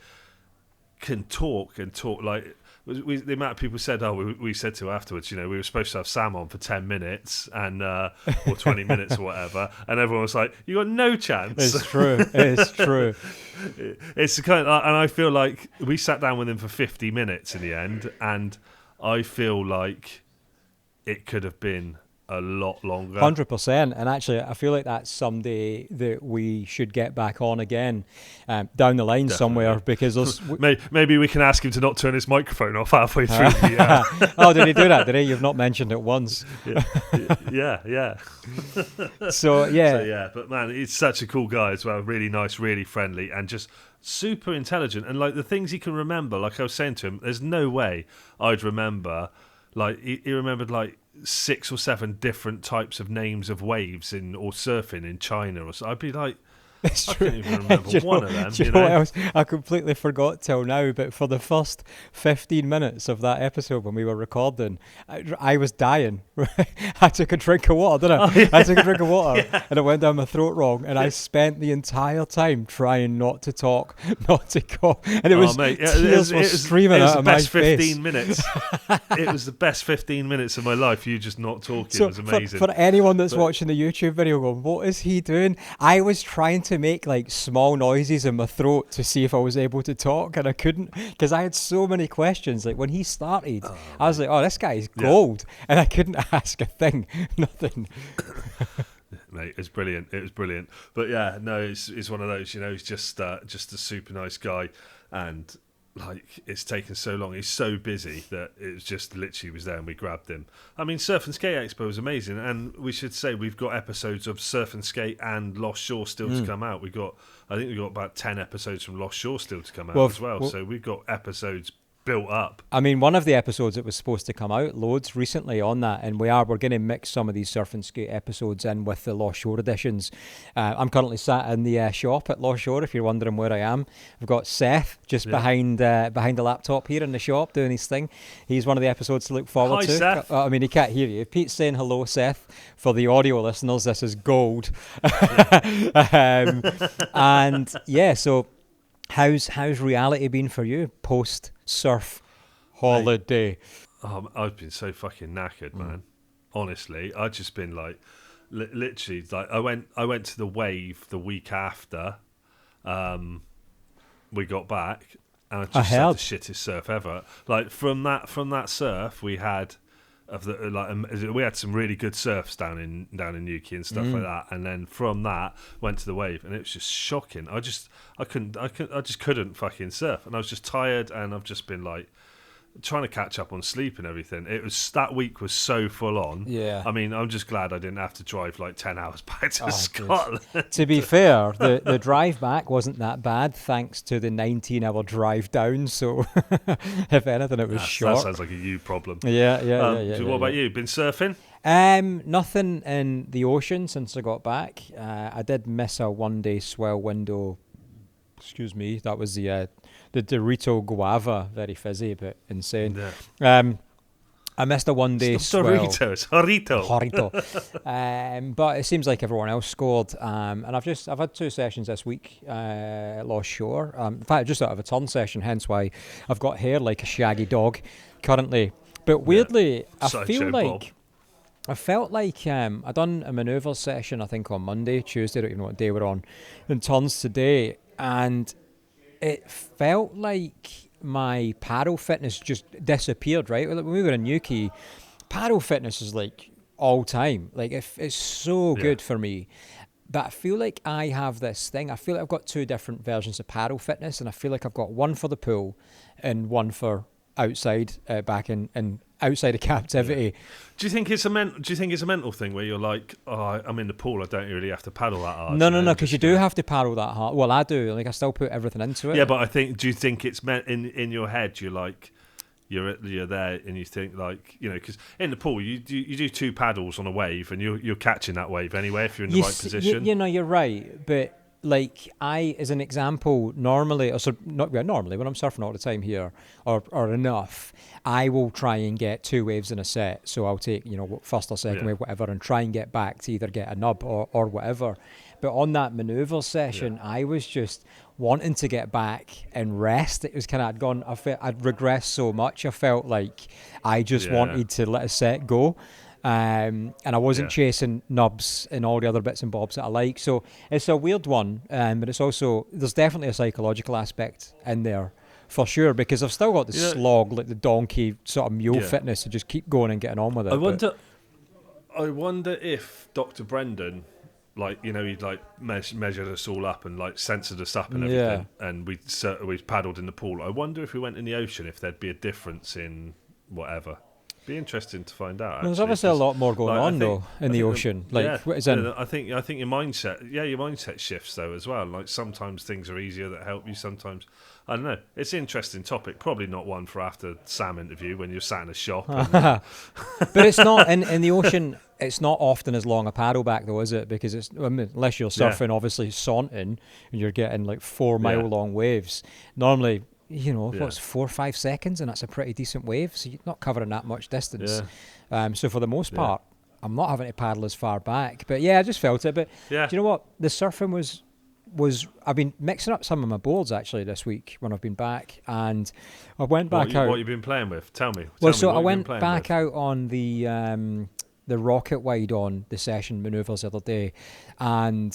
can talk the amount of people said, we said to afterwards, we were supposed to have Sam on for 10 minutes and or 20 minutes or whatever, and everyone was like, you got no chance.
It's true. It's true.
It's the kind of, and I feel like we sat down with him for 50 minutes in the end, and I feel like it could have been a lot longer.
100%. And actually, I feel like that's someday that we should get back on again down the line somewhere, because
maybe we can ask him to not turn his microphone off halfway through.
Oh, did he do that? Did he? You've not mentioned it once.
Yeah.
So
but man, he's such a cool guy as well. Really nice, really friendly, and just super intelligent. And like the things he can remember, like I was saying to him, there's no way I'd remember. Like he remembered like 6 or 7 different types of names of waves or surfing in China, or so. I'd be like,
it's
I
true.
can't even remember one of them.
Do you know what else? I completely forgot till now, but for the first 15 minutes of that episode when we were recording, I was dying. I took a drink of water, didn't I?
Oh, yeah.
I took a drink of water and it went down my throat wrong, and I spent the entire time trying not to talk, not to cough, and it was tears were streaming out of my face.
It was the best 15 minutes. It was the best 15 minutes of my life. You just not talking.
So
it was amazing.
For anyone that's watching the YouTube video going, what is he doing? I was trying to make like small noises in my throat to see if I was able to talk, and I couldn't, because I had so many questions. Like when he started, I was like, oh, this guy is gold, and I couldn't ask a thing, nothing.
Mate, it was brilliant. But yeah, no, it's one of those, he's just a super nice guy, and like it's taken so long. He's so busy that it was just literally was there and we grabbed him. I mean, Surf and Skate Expo was amazing, and we should say we've got episodes of Surf and Skate and Lost Shore still to come out. I think we've got about 10 episodes from Lost Shore still to come out as well. So we've got episodes built up.
I mean, one of the episodes that was supposed to come out loads recently on that, and we're going to mix some of these Surf and Skate episodes in with the Lost Shore editions. I'm currently sat in the shop at Lost Shore, if you're wondering where I am. I've got Seth just behind the laptop here in the shop doing his thing. He's one of the episodes to look forward to.
Seth.
I mean, he can't hear you. Pete's saying hello, Seth. For the audio listeners, this is gold. And yeah, so how's reality been for you post surf holiday?
I've been so fucking knackered, man. Honestly, I've just been like, literally, like I went to the wave the week after we got back, and I just had the shittest surf ever. Like from that surf we had. We had some really good surfs down in Newquay and stuff like that, and then from that went to the wave, and it was just shocking. I just couldn't fucking surf, and I was just tired, and I've just been like trying to catch up on sleep and everything. That week was so full on.
Yeah.
I mean, I'm just glad I didn't have to drive like 10 hours back to Scotland.
To be fair, the drive back wasn't that bad thanks to the 19-hour drive down. So if anything, it was short.
That sounds like a you problem.
Yeah.
So what about you? Been surfing?
Nothing in the ocean since I got back. I did miss a one-day swell window. Excuse me, that was the Dorito guava, very fizzy but insane. Yeah. I missed a one-day swell.
Dorito, it's Horito.
But it seems like everyone else scored, and I've had 2 sessions this week at Lost Shore. In fact, just out of a turn session, hence why I've got hair like a shaggy dog currently. But weirdly, I felt like I done a manoeuvre session, I think on Monday, Tuesday, I don't even know what day we're on, and turns today, and it felt like my paddle fitness just disappeared, right? When we were in Newquay, paddle fitness is like all time. Like it's so good for me. But I feel like I have this thing. I feel like I've got 2 different versions of paddle fitness, and I feel like I've got one for the pool and one for outside, back in outside of captivity.
Yeah. Do you think it's a mental thing where you're like, oh, I'm in the pool, I don't really have to paddle that hard?
No, because you do have to paddle that hard. Well, I do. Like I still put everything into it.
Yeah, but do you think it's meant in your head? You're like, you're there, and you think like, because in the pool you do 2 paddles on a wave, and you're catching that wave anyway if you're in the right position. You're
right, but. Like I, as an example, normally when I'm surfing all the time here, or enough, I will try and get 2 waves in a set. So I'll take, first or second wave, whatever, and try and get back to either get a nub or whatever. But on that manoeuvre session, I was just wanting to get back and rest. It was kind of I'd regressed so much. I felt like I just wanted to let a set go. And I wasn't chasing nubs and all the other bits and bobs that I like. So it's a weird one, but it's also, there's definitely a psychological aspect in there for sure, because I've still got the slog, like the donkey sort of mule fitness to just keep going and getting on with it.
I wonder if Dr. Brendan, like, you know, he'd like measured us all up and like censored us up and everything, and we paddled in the pool. I wonder if we went in the ocean, if there'd be a difference in whatever. Be interesting to find out.
There's obviously a lot more going on though in the ocean. I
think your mindset shifts though as well. Like sometimes things are easier that help you. Sometimes I don't know. It's an interesting topic. Probably not one for after Sam interview when you're sat in a shop.
But it's not in the ocean. It's not often as long a paddle back though, is it? Because it's unless you're surfing, obviously Saunton, and you're getting like 4 mile long waves. Normally, you know, what's 4 or 5 seconds, and that's a pretty decent wave, so you're not covering that much distance. So for the most part, I'm not having to paddle as far back. But yeah, I just felt it. But do you know what? The surfing was I've been mixing up some of my boards actually this week when I've been back, and I went back out.
What you've been playing with? Tell me.
I went back out on the rocket wide on the session manoeuvres the other day, and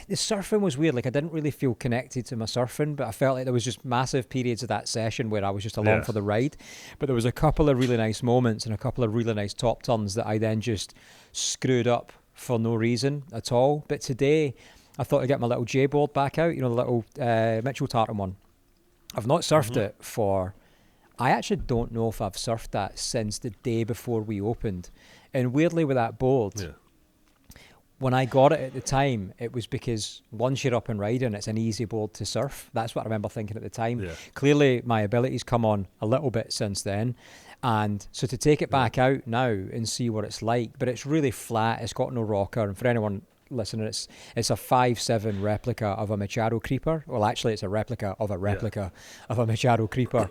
the surfing was weird. Like I didn't really feel connected to my surfing, but I felt like there was just massive periods of that session where I was just along for the ride. But there was a couple of really nice moments and a couple of really nice top turns that I then just screwed up for no reason at all. But today, I thought I'd get my little J board back out. You know, the little Mitchell Tartan one. I've not surfed it for. I actually don't know if I've surfed that since the day before we opened. And weirdly, with that board. When I got it at the time, it was because once you're up and riding, it's an easy board to surf. That's what I remember thinking at the time. Clearly, my abilities come on a little bit since then. And so to take it back out now and see what it's like, but it's really flat. It's got no rocker. And for anyone listening, it's a 5'7" replica of a Machado creeper. Well, actually, it's a replica of a replica of a Machado creeper.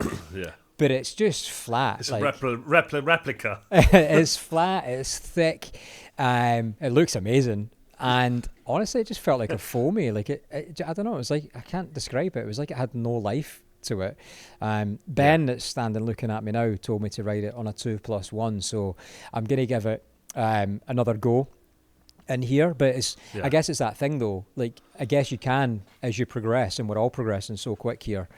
But it's just flat.
It's like, a replica.
It's flat. It's thick. It looks amazing. And honestly, it just felt like a foamy. Like I don't know. It was like, I can't describe it. It was like it had no life to it. Ben, that's standing looking at me now, told me to ride it on a 2+1. So I'm going to give it another go in here. But it's I guess it's that thing though. Like I guess you can, as you progress, and we're all progressing so quick here,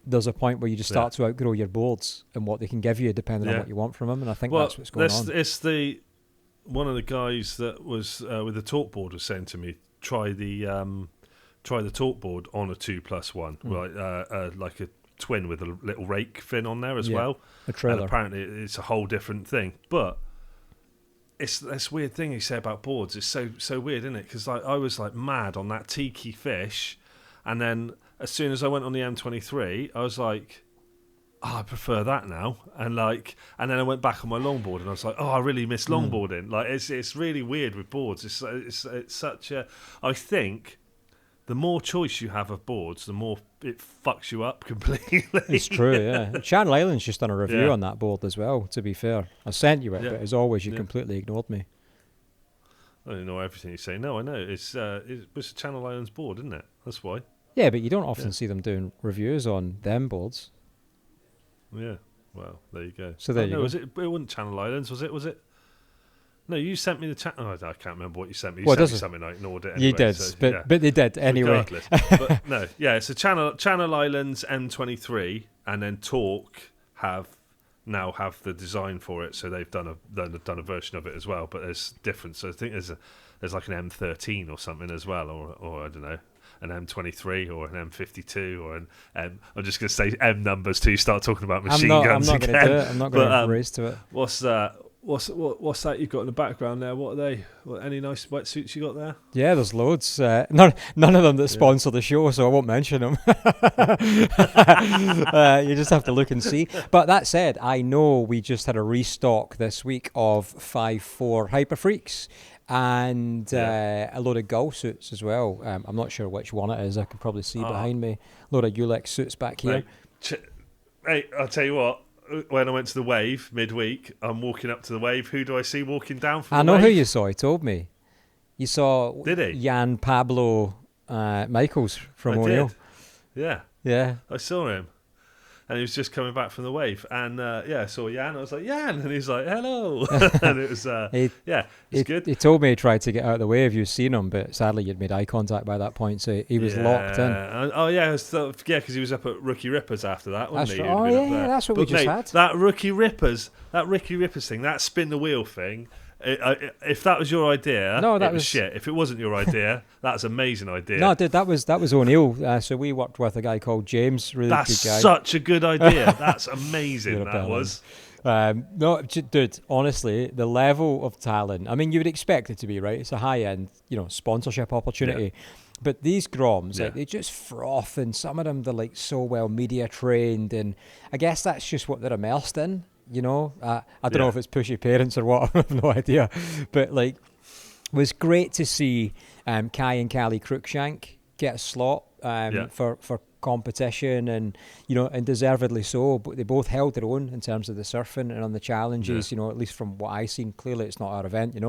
there's a point where you just start to outgrow your boards and what they can give you depending on what you want from them, and I think that's what's going on.
It's one of the guys that was with the talk board was saying to me, try the talk board on a 2+1, like a twin with a little rake fin on there as well.
A trailer.
And apparently it's a whole different thing, but it's this weird thing you say about boards. It's so weird, isn't it? Because like I was like mad on that Tiki Fish, and then as soon as I went on the M23, I was like, I prefer that now. And then I went back on my longboard and I was like, I really miss longboarding. Like it's really weird with boards. It's such a. I think the more choice you have of boards, the more it fucks you up completely.
It's true, yeah. Channel Island's just done a review on that board as well. To be fair, I sent you it, but as always, you completely ignored me.
I don't know everything you say. No, I know it's Channel Island's board, isn't it? That's why.
Yeah, but you don't often see them doing reviews on them boards.
Yeah, well, there you go.
So there you go.
It wasn't Channel Islands, was it? No, you sent me the chat. I can't remember what you sent me. You
sent
me something, I ignored it anyway.
You did,
so,
but they did anyway.
But no, it's a Channel Islands M23, and then Talk now have the design for it, so they've done a version of it as well. But there's difference. So I think there's like an M13 or something as well, or I don't know. An M23 or an M52 or an M. I'm just going to say M numbers till you start talking about machine guns again.
I'm not going to do it. I'm not going to race to it.
What's that? What's that you've got in the background there? What are they? Any nice wetsuits you got there?
Yeah, there's loads. None of them that sponsor the show, so I won't mention them. You just have to look and see. But that said, I know we just had a restock this week of 5'4" Hyper Freaks. And a load of gull suits as well. I'm not sure which one it is. I can probably see behind me. A load of Ulex suits back here.
Hey, I'll tell you what. When I went to the Wave midweek, I'm walking up to the Wave. Who do I see walking down from the Wave?
I know who you saw. He told me. You saw
Did he?
Jan Pablo Michaels from O'Neill.
Yeah.
Yeah.
I saw him. and he was just coming back from the wave, and I saw Jan. I was like, Jan, and he's like, hello, and it was it's good.
He told me he tried to get out of the way if you'd seen him, but sadly you'd made eye contact by that point, so he was locked in.
Because he was up at Rookie Rippers after that, wasn't he?
That's what we just had.
That Rookie Rippers thing, that spin the wheel thing. If that was your idea, it was shit. If it wasn't your idea, that's an amazing idea.
No, dude, that was O'Neill. So we worked with a guy called James. Really good guy.
That's such a good idea. That's amazing. That was.
No, dude. Honestly, the level of talent. I mean, you would expect it to be, right? It's a high-end, sponsorship opportunity. Yeah. But these Groms, they just froth, and some of them, they're like so well media trained, and I guess that's just what they're immersed in. I don't know if it's pushy parents or what. I have no idea. But it was great to see Kai and Callie Cruikshank get a slot for competition, and and deservedly so. But they both held their own in terms of the surfing and on the challenges. At least from what I seen, clearly it's not our event.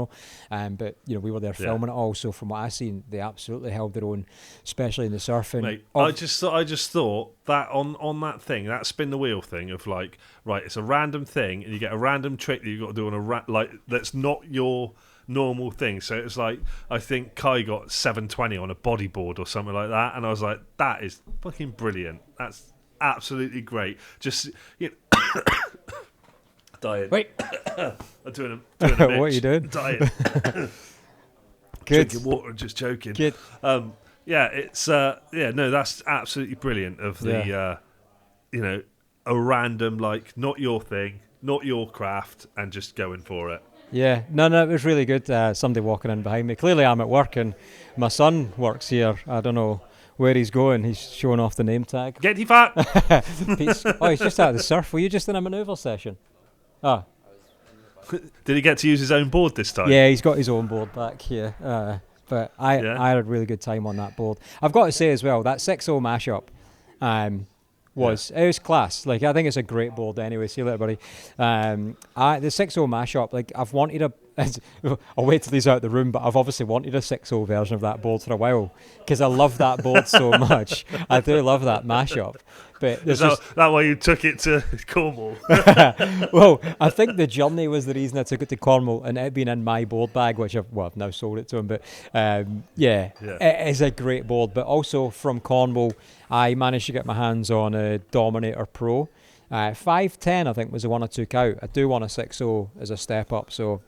But we were there filming it all. So from what I seen, they absolutely held their own, especially in the surfing.
Mate, I just thought that on that thing, that spin the wheel thing of right, it's a random thing, and you get a random trick that you've got to do on that's not your normal thing. So it's like, I think Kai got 720 on a bodyboard or something like that, and I was like, that is fucking brilliant. That's absolutely great. Just dying.
Wait.
I'm doing a Mitch.
What are you doing?
Dying.
Good.
Drinking water and just joking.
Good.
It's that's absolutely brilliant. Of the a random, not your thing, not your craft, and just going for it.
Yeah, no, it was really good. Somebody walking in behind me. Clearly I'm at work, and my son works here. I don't know where he's going. He's showing off the name tag.
Get you fat!
He's just out of the surf. Were you just in a manoeuvre session? Oh.
Did he get to use his own board this time?
Yeah, he's got his own board back here. But I had a really good time on that board. I've got to say as well, that 6-0 mashup it was class. I think it's a great board anyway. See you later, buddy. The 6-0 mashup, I've wanted I'll wait till he's out of the room, but I've obviously wanted a 6-0 version of that board for a while, because I love that board so much. I do love that mashup. But
is that why you took it to Cornwall?
Well, I think the journey was the reason I took it to Cornwall, and it being in my board bag, which I've now sold it to him. But it is a great board. But also from Cornwall, I managed to get my hands on a Dominator Pro. 510, I think, was the one I took out. I do want a 6.0 as a step up. So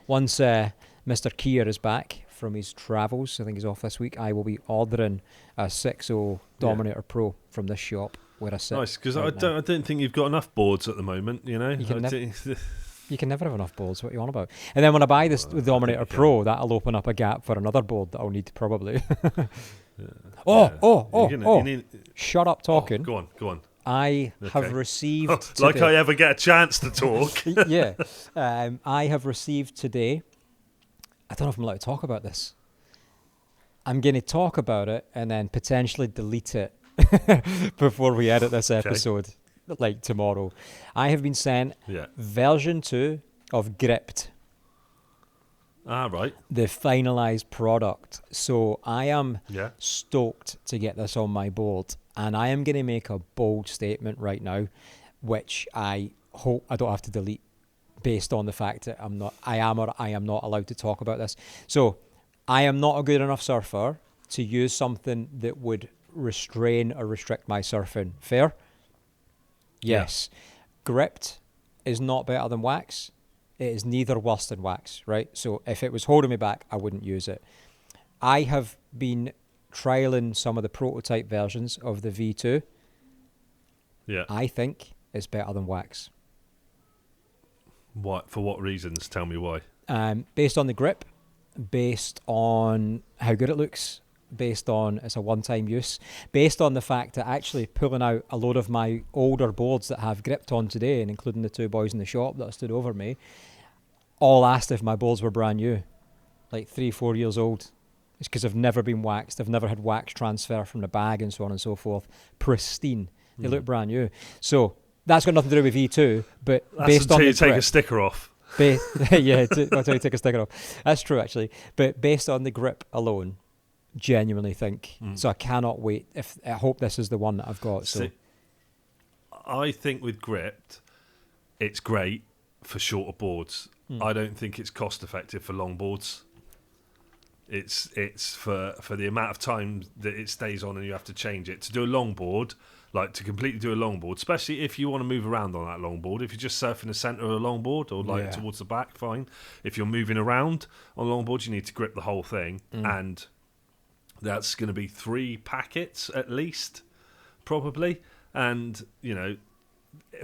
once Mr. Keir is back from his travels, I think he's off this week, I will be ordering a 6.0 Dominator Pro from this shop where I sit.
Nice, because I don't think you've got enough boards at the moment,
You can never have enough boards. What are you on about? And then when I buy this Dominator Pro, that'll open up a gap for another board that I'll need probably. Shut up talking.
Go on.
I have received today,
like I ever get a chance to talk.
I have received today, I don't know if I'm allowed to talk about this. I'm going to talk about it and then potentially delete it before we edit this episode, tomorrow. I have been sent version 2 of Gripped.
Right.
The finalised product. So I am stoked to get this on my board. And I am going to make a bold statement right now, which I hope I don't have to delete, based on the fact that I am not allowed to talk about this. So I am not a good enough surfer to use something that would restrain or restrict my surfing. Fair? Yes. Gripped is not better than wax. It is neither worse than wax, right? So if it was holding me back, I wouldn't use it. I have been trialing some of the prototype versions of the V2.
Yeah.
I think it's better than wax.
What? For what reasons? Tell me why.
Based on the grip, based on how good it looks, based on it's a one-time use, based on the fact that actually pulling out a load of my older boards that have gripped on today, and including the two boys in the shop that stood over me, all asked if my boards were brand new, 3-4 years old. It's because I've never been waxed. I've never had wax transfer from the bag and so on and so forth. Pristine. They look brand new. So that's got nothing to do with V2, but that's based on the
until you take a sticker off.
Until you take a sticker off. That's true, actually. But based on the grip alone, genuinely think. So I cannot wait. I hope this is the one that I've got. So
I think with gripped, it's great for shorter boards. I don't think it's cost effective for long boards. It's for the amount of time that it stays on and you have to change it. To do a longboard, like to completely do a longboard, especially if you want to move around on that longboard. If you're just surfing the centre of a longboard or like towards the back, fine. If you're moving around on longboards, you need to grip the whole thing, and that's going to be 3 packets at least, probably. And you know,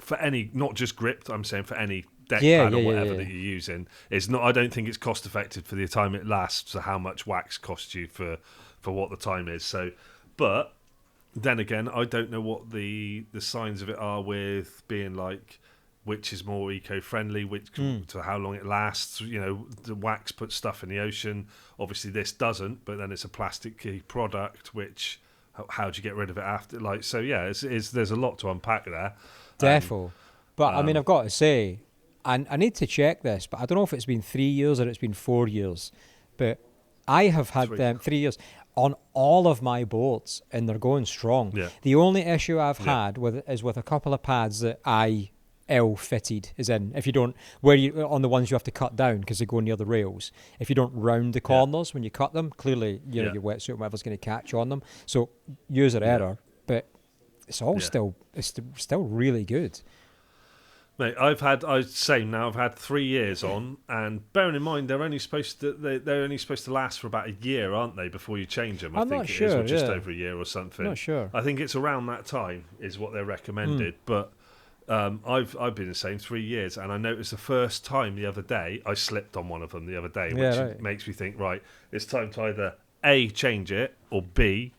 for any, not just gripped, I'm saying for any deck pad or whatever that you're using, it's not. I don't think it's cost effective for the time it lasts. So how much wax costs you for what the time is. So, but then again, I don't know what the signs of it are with being like which is more eco-friendly, which to how long it lasts. You know, the wax puts stuff in the ocean. Obviously, this doesn't, but then it's a plasticky product. Which how do you get rid of it after? Like, so yeah, there's a lot to unpack there.
Defo. But I mean, I've got to say, and I need to check this, but I don't know if it's been 3 years or it's been 4 years. But I have had them 3 years on all of my boards, and they're going strong. Yeah. The only issue I've had is with a couple of pads that I fitted, as in if you don't, where you on the ones you have to cut down because they go near the rails. If you don't round the corners when you cut them, clearly your wetsuit and whatever's going to catch on them. So user error, but it's all still really good.
Mate, I've had 3 years on, and bearing in mind they're only supposed to last for about a year, aren't they? Before you change them, I think it is, or just over a year or something.
Not sure.
I think it's around that time is what they're recommended. But I've been the same 3 years, and I noticed the first time the other day I slipped on one of them the other day, which makes me think, right, it's time to either A, change it, or B,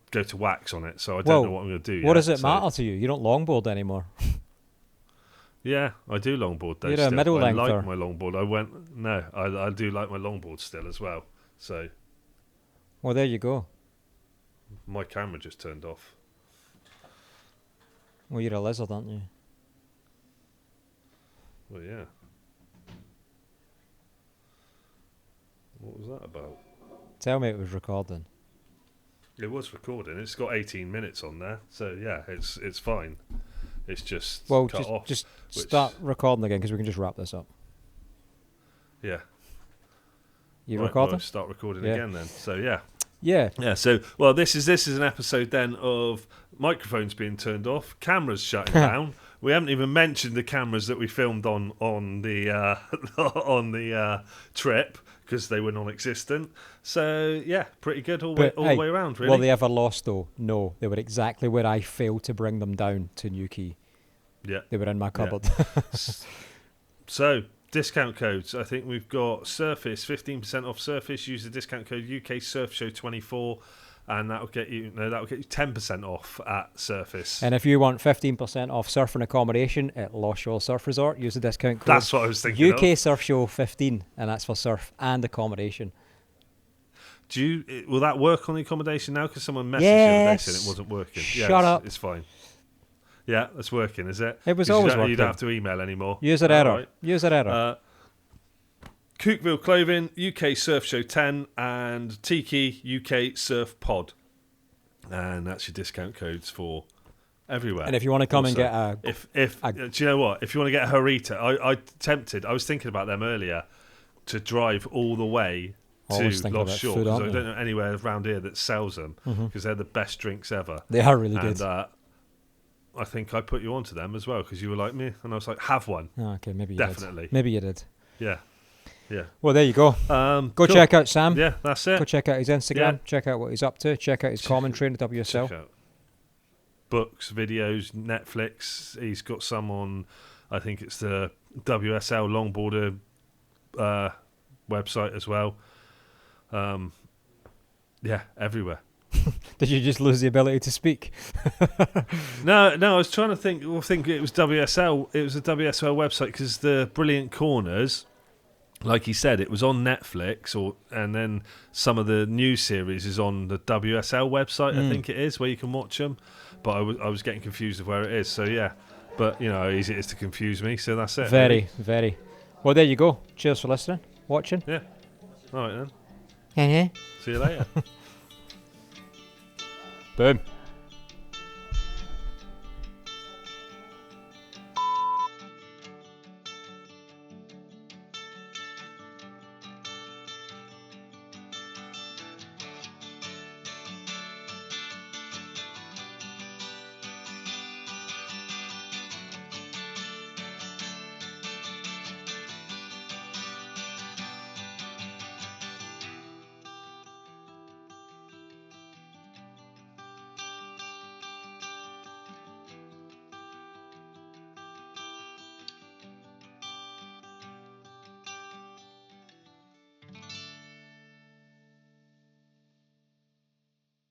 go to wax on it. So I don't know what I'm going to do.
What does it matter to you? You don't longboard anymore.
Yeah, I do longboard though.
You're a middle lengther.
I like my longboard. I do like my longboard still as well. So,
well, there you go.
My camera just turned off.
Well, you're a lizard, aren't you?
Well, yeah. What was that about?
Tell me it was recording.
It was recording. It's got 18 minutes on there, so yeah, it's fine. It's just cut off.
Just start recording again because we can just wrap this up.
Yeah.
You recording?
Well, start recording again then. So yeah.
Yeah.
So well, this is an episode then of microphones being turned off, cameras shutting down. We haven't even mentioned the cameras that we filmed on the on the trip because they were non-existent. So yeah, pretty good all the way around. Really.
Were they ever lost though? No, they were exactly where I failed to bring them down to Newquay.
Yeah,
they were in my cupboard.
Yeah. So discount codes. I think we've got Surface 15% off Surface. Use the discount code UK Surf Show 24. And that'll get you 10% off at Surface.
And if you want 15% off surf and accommodation at Lost Shore Surf Resort, use the discount code.
That's what I was thinking.
UK Surf Show 15, and that's for surf and accommodation.
Will that work on the accommodation now? Because someone messaged you the other day saying it wasn't working.
Shut up.
It's fine. Yeah, it's working, is it?
It was always working.
You don't have to email anymore.
User error. Right. User error.
Cookville Clothing, UK Surf Show 10, and Tiki UK Surf Pod. And that's your discount codes for everywhere.
And if you want to come and get a...
do you know what? If you want to get a Harita, I was thinking about them earlier, to drive all the way to Lost Shore, because I don't know anywhere around here that sells them, because they're the best drinks ever.
They are really good.
I think I put you onto them as well, because you were like me, and I was like, have one.
Oh, okay, maybe you
definitely.
Did. Maybe you did.
Yeah. Yeah.
Well, there you go. Go check out Sam.
Yeah, that's it.
Go check out his Instagram. Yeah. Check out what he's up to. Check out his commentary on the WSL.
Check out books, videos, Netflix. He's got some on, I think it's the WSL Longboarder website as well. Yeah, everywhere.
Did you just lose the ability to speak?
No, I was trying to think. I think it was WSL. It was a WSL website because the Brilliant Corners, like he said, it was on Netflix, and then some of the new series is on the WSL website. I think it is where you can watch them. But I was getting confused of where it is. So yeah, but you know how easy it is to confuse me. So that's it.
Very, very. Well, there you go. Cheers for listening, watching.
Yeah. All right then.
Yeah.
See you later.
Boom.